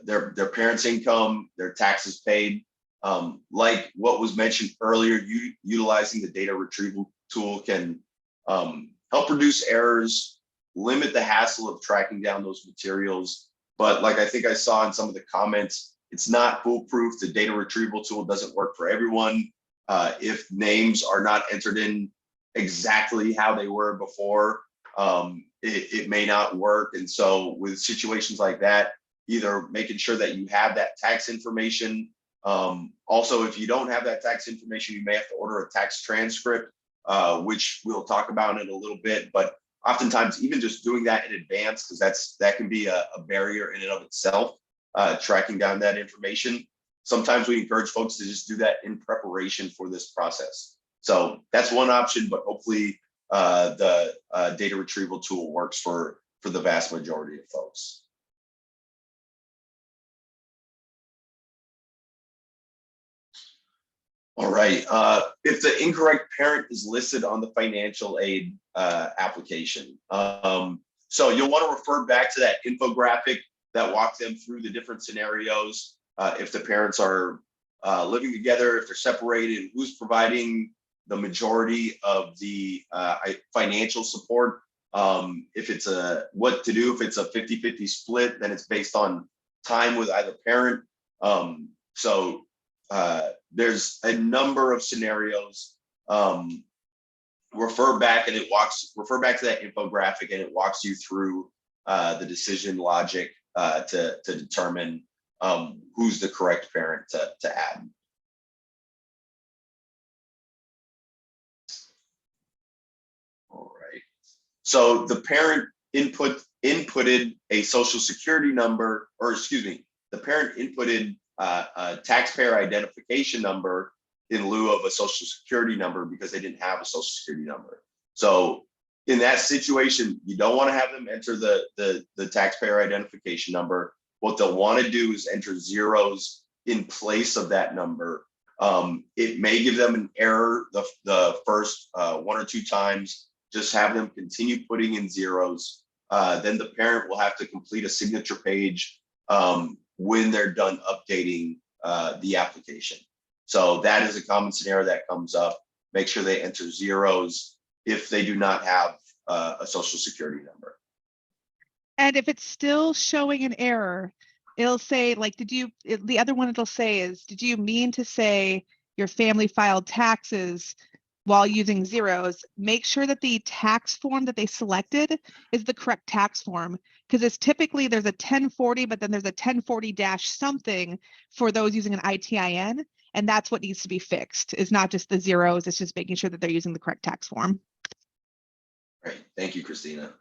their parents' income, their taxes paid. Like what was mentioned earlier, utilizing the data retrieval tool can help reduce errors, limit the hassle of tracking down those materials. But like I think I saw in some of the comments, it's not foolproof. The data retrieval tool doesn't work for everyone. If names are not entered in exactly how they were before, it may not work. And so with situations like that, either making sure that you have that tax information. Also, if you don't have that tax information, you may have to order a tax transcript, which we'll talk about in a little bit. But oftentimes, even just doing that in advance, because that can be a barrier in and of itself, tracking down that information. Sometimes we encourage folks to just do that in preparation for this process. So that's one option, but hopefully the data retrieval tool works for the vast majority of folks. All right, if the incorrect parent is listed on the financial aid application. So you'll want to refer back to that infographic that walks them through the different scenarios. If the parents are living together, if they're separated, who's providing the majority of the financial support. If it's what to do, if it's a 50-50 split, then it's based on time with either parent. So there's a number of scenarios. Refer back to that infographic, and it walks you through the decision logic to determine who's the correct parent to add. All right. So the parent inputted a social security number, or excuse me, the parent inputted a taxpayer identification number in lieu of a social security number because they didn't have a social security number. So in that situation, you don't want to have them enter the taxpayer identification number. What they'll want to do is enter zeros in place of that number. It may give them an error the first 1 or 2 times. Just have them continue putting in zeros. Then the parent will have to complete a signature page when they're done updating the application. So that is a common scenario that comes up. Make sure they enter zeros if they do not have a social security number. And if it's still showing an error, it'll say, like, the other one it'll say is, did you mean to say your family filed taxes while using zeros? Make sure that the tax form that they selected is the correct tax form, because it's typically there's a 1040, but then there's a 1040-something for those using an ITIN. And that's what needs to be fixed. It's not just the zeros, it's just making sure that they're using the correct tax form. Great, thank you, Christina.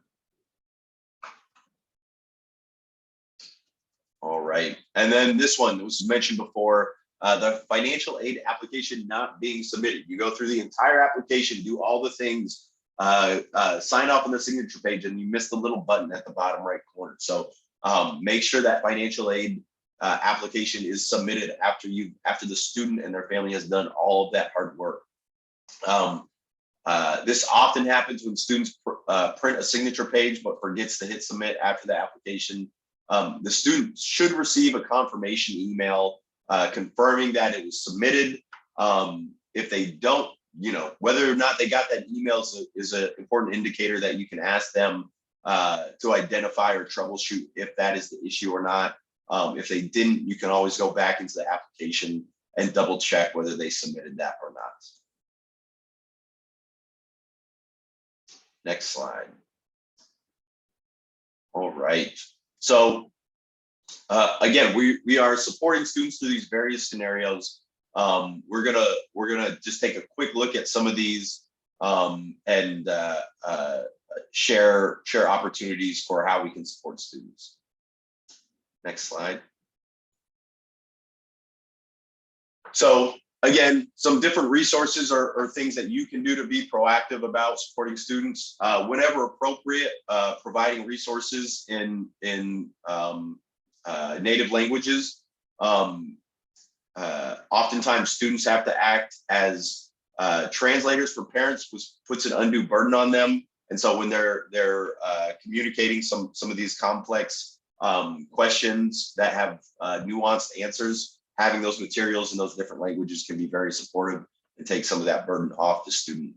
All right, and then this one was mentioned before, the financial aid application not being submitted. You go through the entire application, do all the things, sign off on the signature page, and you miss the little button at the bottom right corner. So make sure that financial aid application is submitted after the student and their family has done all of that hard work. This often happens when students print a signature page but forgets to hit submit after the application. The student should receive a confirmation email confirming that it was submitted. If they don't, whether or not they got that email is an important indicator that you can ask them to identify or troubleshoot if that is the issue or not. If they didn't, you can always go back into the application and double check whether they submitted that or not. Next slide. All right. So again, we are supporting students through these various scenarios. We're gonna just take a quick look at some of these and share opportunities for how we can support students. Next slide. So again, some different resources or things that you can do to be proactive about supporting students. Whenever appropriate, providing resources in native languages. Oftentimes students have to act as translators for parents, which puts an undue burden on them. And so when they're communicating some of these complex questions that have nuanced answers, having those materials in those different languages can be very supportive and take some of that burden off the student.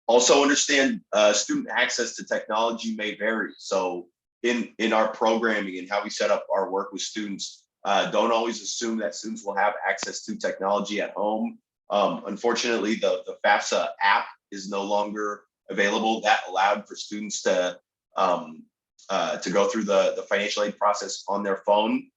Also understand student access to technology may vary. So in our programming and how we set up our work with students, don't always assume that students will have access to technology at home. Unfortunately, the FAFSA app is no longer available. That allowed for students to go through the financial aid process on their phone.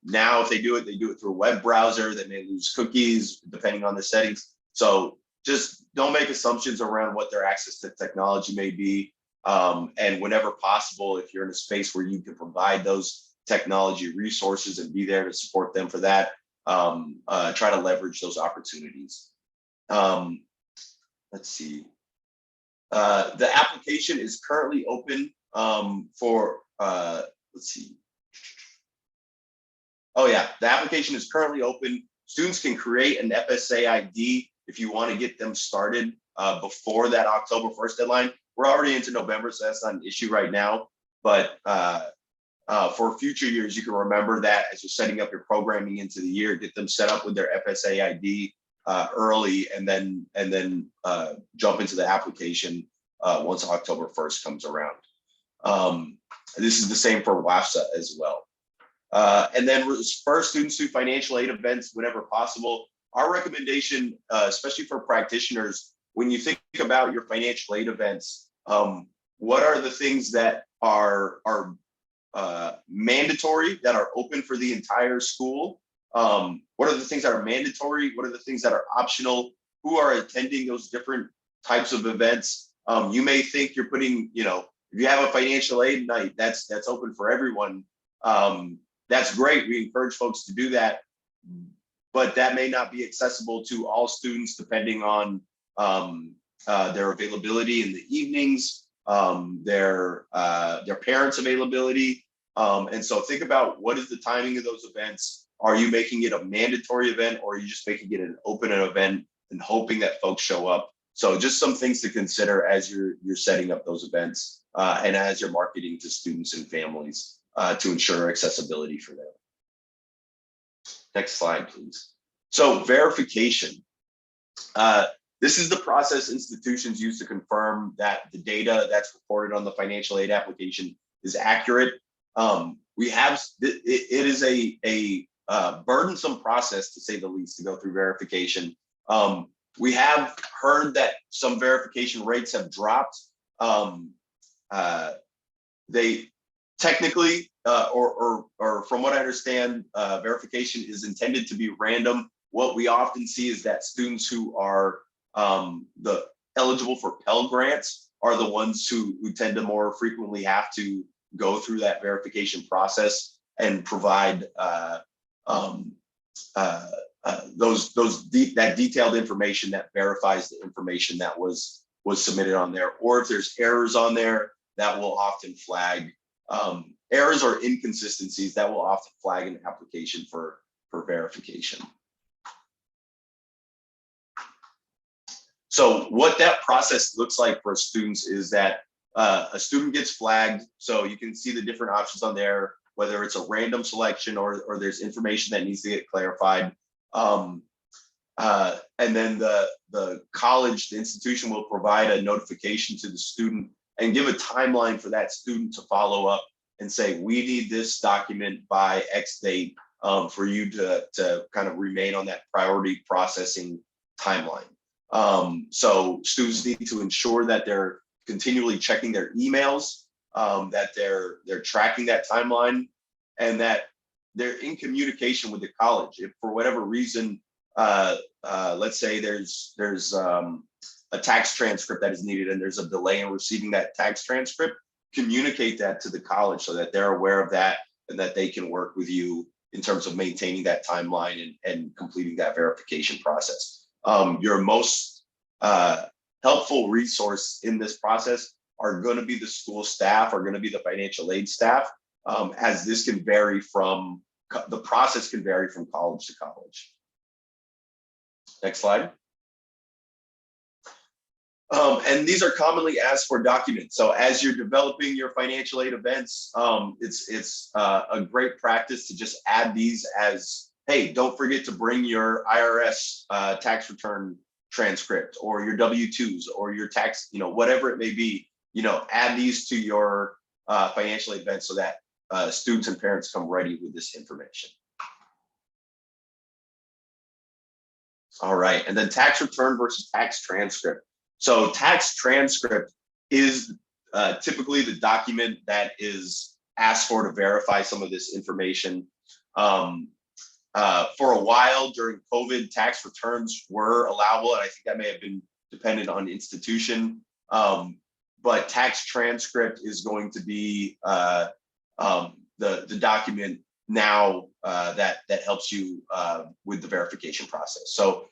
Now, if they do it through a web browser. They may lose cookies depending on the settings. So just don't make assumptions around what their access to technology may be. And whenever possible, if you're in a space where you can provide those technology resources and be there to support them for that, try to leverage those opportunities. Let's see. The application is currently open for, let's see. Oh yeah, the application is currently open. Students can create an FSA ID if you want to get them started before that October 1st deadline. We're already into November, so that's not an issue right now. But for future years, you can remember that as you're setting up your programming into the year, get them set up with their FSA ID early, and then jump into the application once October 1st comes around. This is the same for WSAC as well. And then refer students to financial aid events whenever possible. Our recommendation, especially for practitioners, when you think about your financial aid events, what are the things that are mandatory, that are open for the entire school? What are the things that are mandatory? What are the things that are optional? Who are attending those different types of events? You may think you're putting, if you have a financial aid night, that's open for everyone. That's great. We encourage folks to do that, but that may not be accessible to all students depending on their availability in the evenings, their parents' availability. And so think about what is the timing of those events. Are you making it a mandatory event, or are you just making it an open event and hoping that folks show up? So just some things to consider as you're setting up those events and as you're marketing to students and families to ensure accessibility for them. Next slide, please. So verification. This is the process institutions use to confirm that the data that's reported on the financial aid application is accurate. It is a burdensome process, to say the least, to go through verification. We have heard that some verification rates have dropped. They technically, or from what I understand, verification is intended to be random. What we often see is that students who are eligible for Pell Grants are the ones who tend to more frequently have to go through that verification process and provide that detailed information that verifies the information that was submitted on there. Or if there's errors on there, that will often flag errors or inconsistencies that will often flag an application for verification. So what that process looks like for students is that a student gets flagged. So you can see the different options on there. whether it's a random selection or there's information that needs to get clarified. And then the college, the institution will provide a notification to the student and give a timeline for that student to follow up and say, we need this document by X date for you to kind of remain on that priority processing timeline. So students need to ensure that they're continually checking their emails, that they're tracking that timeline, and that they're in communication with the college. If for whatever reason, let's say there's a tax transcript that is needed and there's a delay in receiving that tax transcript, communicate that to the college so that they're aware of that and that they can work with you in terms of maintaining that timeline and completing that verification process. Your most helpful resource in this process are going to be the school staff, are going to be the financial aid staff, as this can vary from, the process can vary from college to college. Next slide. And these are commonly asked for documents. So as you're developing your financial aid events, it's a great practice to just add these as, hey, don't forget to bring your IRS tax return transcript or your W-2s or your tax, whatever it may be, add these to your financial aid events so that students and parents come ready with this information. All right, and then tax return versus tax transcript. So tax transcript is typically the document that is asked for to verify some of this information. For a while during COVID, tax returns were allowable, and I think that may have been dependent on institution. But tax transcript is going to be the document now that helps you with the verification process. So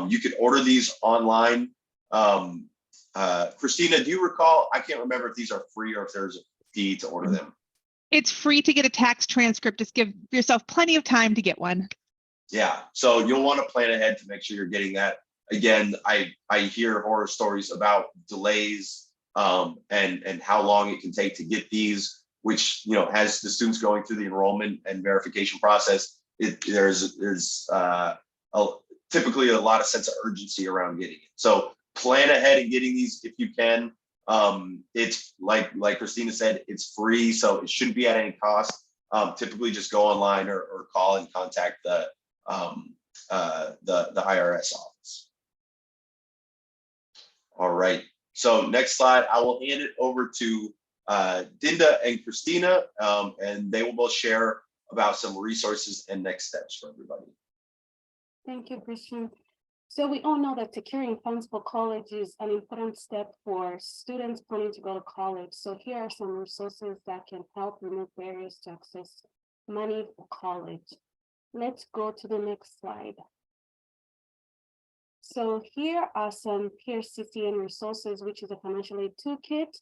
you can order these online. Christina, do you recall? I can't remember if these are free or if there's a fee to order them. It's free to get a tax transcript. Just give yourself plenty of time to get one. Yeah, so you'll want to plan ahead to make sure you're getting that. Again, I hear horror stories about delays and how long it can take to get these, which, as the students going through the enrollment and verification process, there's typically a lot of sense of urgency around getting it. So plan ahead and getting these if you can. It's like Christina said, it's free, so it shouldn't be at any cost. Typically just go online or call and contact the IRS office. All right, so next slide, I will hand it over to Dinda and Christina, and they will both share about some resources and next steps for everybody. Thank you, Christian. So we all know that securing funds for college is an important step for students planning to go to college. So here are some resources that can help remove barriers to access money for college. Let's go to the next slide. So here are some PSCCN resources, which is a financial aid toolkit.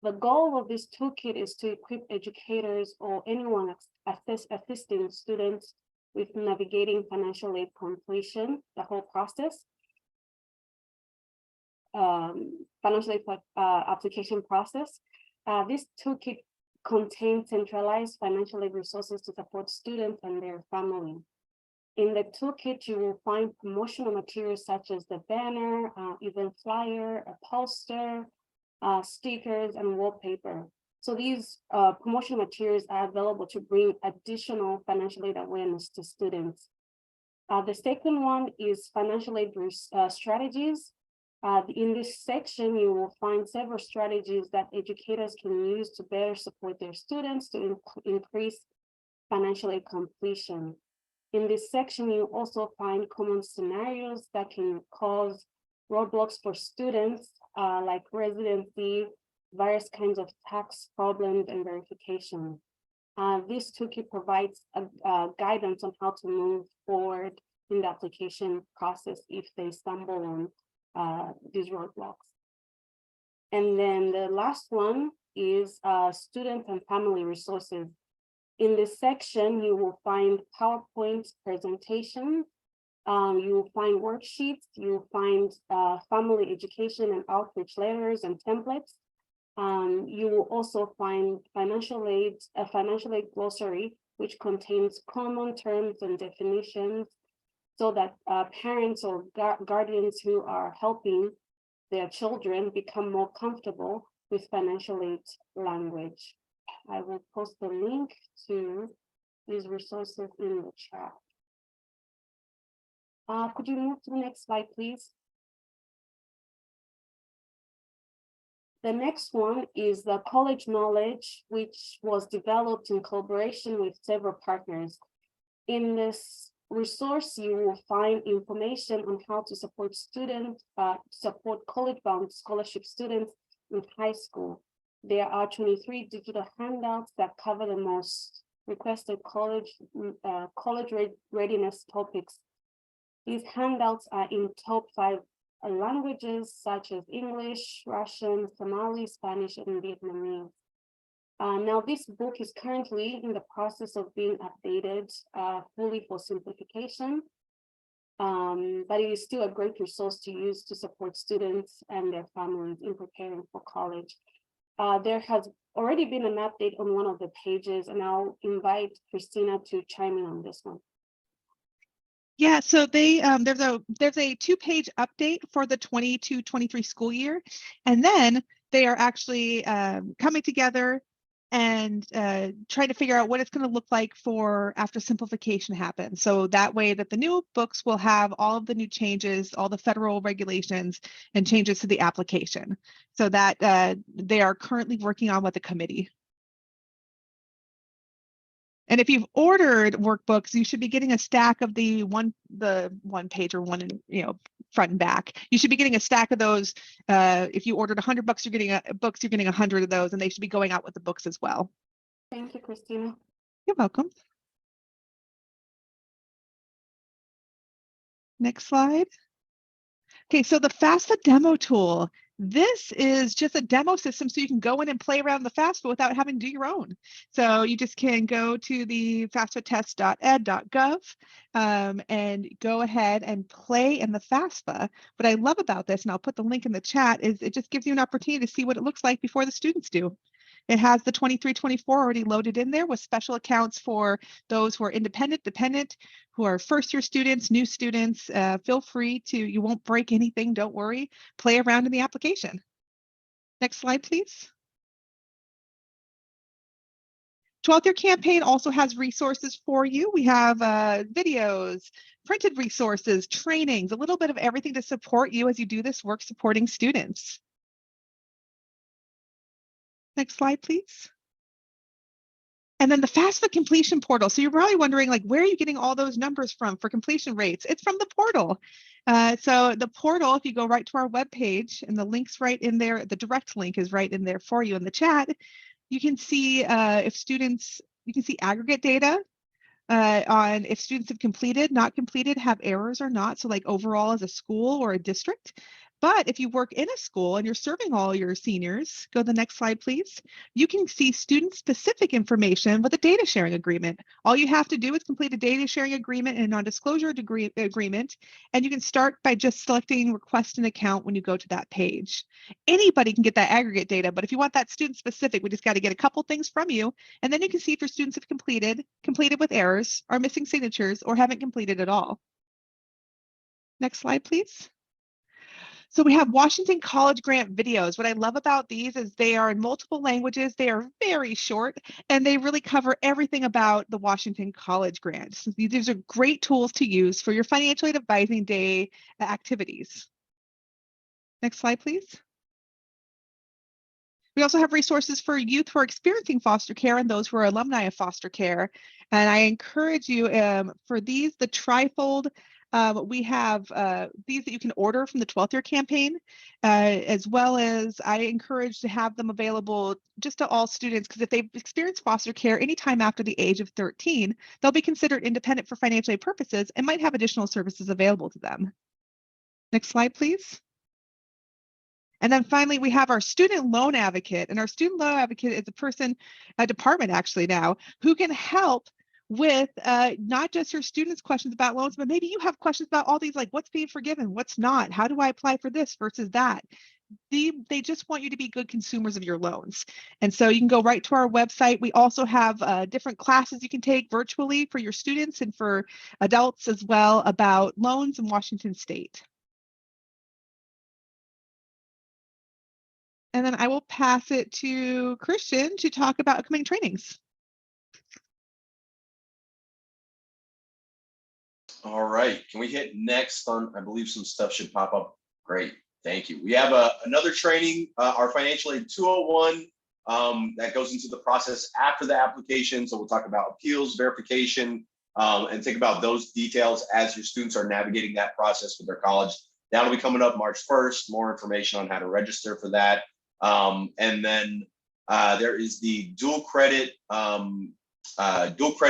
The goal of this toolkit is to equip educators or anyone assisting students with navigating financial aid completion, the whole process, financial aid application process. This toolkit contains centralized financial aid resources to support students and their family. In the toolkit, you will find promotional materials such as the banner, event flyer, a poster, stickers, and wallpaper. So these promotional materials are available to bring additional financial aid awareness to students. The second one is financial aid strategies. In this section, you will find several strategies that educators can use to better support their students to increase financial aid completion. In this section, you also find common scenarios that can cause roadblocks for students, like residency, various kinds of tax problems, and verification. This toolkit provides guidance on how to move forward in the application process if they stumble on these roadblocks. And then the last one is student and family resources. In this section, you will find PowerPoint presentations, you will find worksheets, you will find family education and outreach letters and templates. You will also find a financial aid glossary, which contains common terms and definitions so that parents or guardians who are helping their children become more comfortable with financial aid language. I will post the link to these resources in the chat. Could you move to the next slide, please? The next one is the college knowledge, which was developed in collaboration with several partners. In this resource, you will find information on how to support students, support college-bound scholarship students in high school. There are 23 digital handouts that cover the most requested college readiness topics. These handouts are in top 5 languages such as English, Russian, Somali, Spanish, and Vietnamese. Now, this book is currently in the process of being updated fully for simplification, but it is still a great resource to use to support students and their families in preparing for college. There has already been an update on one of the pages, and I'll invite Christina to chime in on this one. Yeah, so they there's a 2-page update for the 22-23 school year, and then they are actually coming together and trying to figure out what it's going to look like for after simplification happens. So that way that the new books will have all of the new changes, all the federal regulations and changes to the application. So that they are currently working on with the committee. And if you've ordered workbooks, you should be getting a stack of the one page or one, front and back. You should be getting a stack of those. If you ordered 100 books, you're getting 100 of those, and they should be going out with the books as well. Thank you, Christina. You're welcome. Next slide. Okay, so the FAFSA demo tool. This is just a demo system so you can go in and play around the FAFSA without having to do your own. So you just can go to the FAFSAtest.ed.gov and go ahead and play in the FAFSA. What I love about this, and I'll put the link in the chat, is it just gives you an opportunity to see what it looks like before the students do. It has the 23-24 already loaded in there with special accounts for those who are independent, dependent, who are first-year students, new students. Feel free to, you won't break anything, don't worry. Play around in the application. Next slide, please. 12th Year Campaign also has resources for you. We have videos, printed resources, trainings, a little bit of everything to support you as you do this work supporting students. Next slide, please. And then the FAFSA completion portal. So you're probably wondering, like, where are you getting all those numbers from for completion rates? It's from the portal. So the portal, if you go right to our webpage, and the link's right in there, the direct link is right in there for you in the chat. You can see if students, you can see aggregate data on if students have completed, not completed, have errors or not. So like overall as a school or a district. But if you work in a school and you're serving all your seniors, go to the next slide, please. You can see student-specific information with a data sharing agreement. All you have to do is complete a data sharing agreement and a non-disclosure agreement, and you can start by just selecting request an account when you go to that page. Anybody can get that aggregate data, but if you want that student-specific, we just got to get a couple things from you, and then you can see if your students have completed with errors, are missing signatures, or haven't completed at all. Next slide, please. So we have Washington College Grant videos. What I love about these is they are in multiple languages. They are very short, and they really cover everything about the Washington College Grant. So these are great tools to use for your financial aid advising day activities. Next slide, please. We also have resources for youth who are experiencing foster care and those who are alumni of foster care. And I encourage you for these, the trifold, we have these that you can order from the 12th Year Campaign, as well as I encourage to have them available just to all students, because if they've experienced foster care anytime after the age of 13, they'll be considered independent for financial aid purposes and might have additional services available to them. Next slide, please. And then finally, we have our student loan advocate, and our student loan advocate is a department actually now, who can help with not just your students' questions about loans, but maybe you have questions about all these, like what's being forgiven, what's not, how do I apply for this versus that. they just want you to be good consumers of your loans. And so you can go right to our website. We also have different classes you can take virtually for your students and for adults as well about loans in Washington State. And then I will pass it to Christian to talk about upcoming trainings. All right, can we hit next on, I believe some stuff should pop up. Great, thank you. We have another training, our financial aid 201, that goes into the process after the application. So we'll talk about appeals, verification, and think about those details as your students are navigating that process with their college. That'll be coming up March 1st, more information on how to register for that. And then there is the dual credit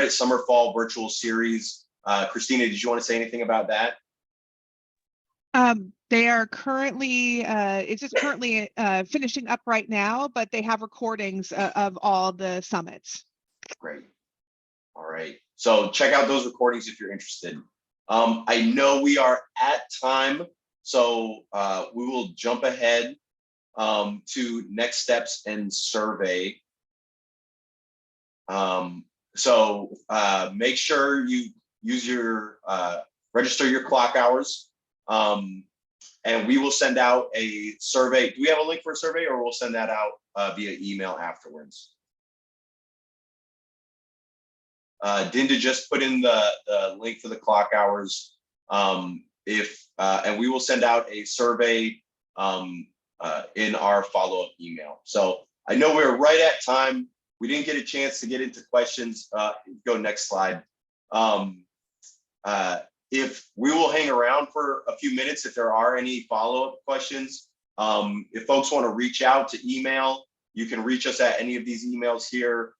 summer fall virtual series. Christina, did you want to say anything about that? They are currently, it's just currently finishing up right now, but they have recordings of all the summits. Great. All right. So check out those recordings if you're interested. I know we are at time, so we will jump ahead to next steps and survey. So make sure you use your register your clock hours, and we will send out a survey. Do we have a link for a survey, or we'll send that out via email afterwards? Dinda just put in the link for the clock hours. And we will send out a survey in our follow-up email. So I know we're right at time. We didn't get a chance to get into questions. Go next slide. If we will hang around for a few minutes, if there are any follow-up questions, if folks want to reach out to email, you can reach us at any of these emails here.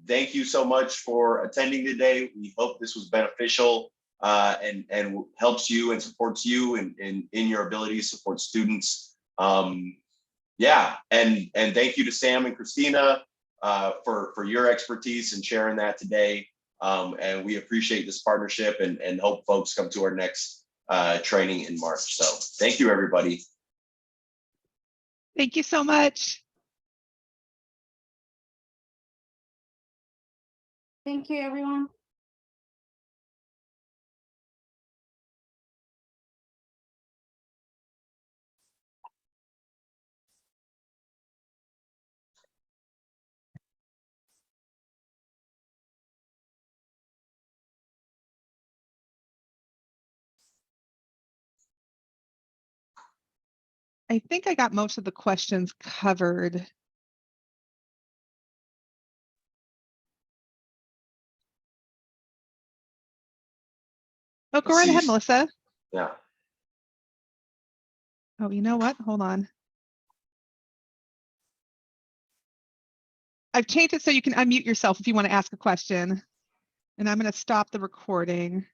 Thank you so much for attending today. We hope this was beneficial and helps you and supports you in your ability to support students. Yeah, and thank you to Sam and Christina for your expertise and sharing that today. And we appreciate this partnership and hope folks come to our next training in March. So thank you, everybody. Thank you so much. Thank you, everyone. I think I got most of the questions covered. Oh, go right ahead, Melissa. Yeah. Oh, you know what? Hold on. I've changed it so you can unmute yourself if you want to ask a question. And I'm going to stop the recording.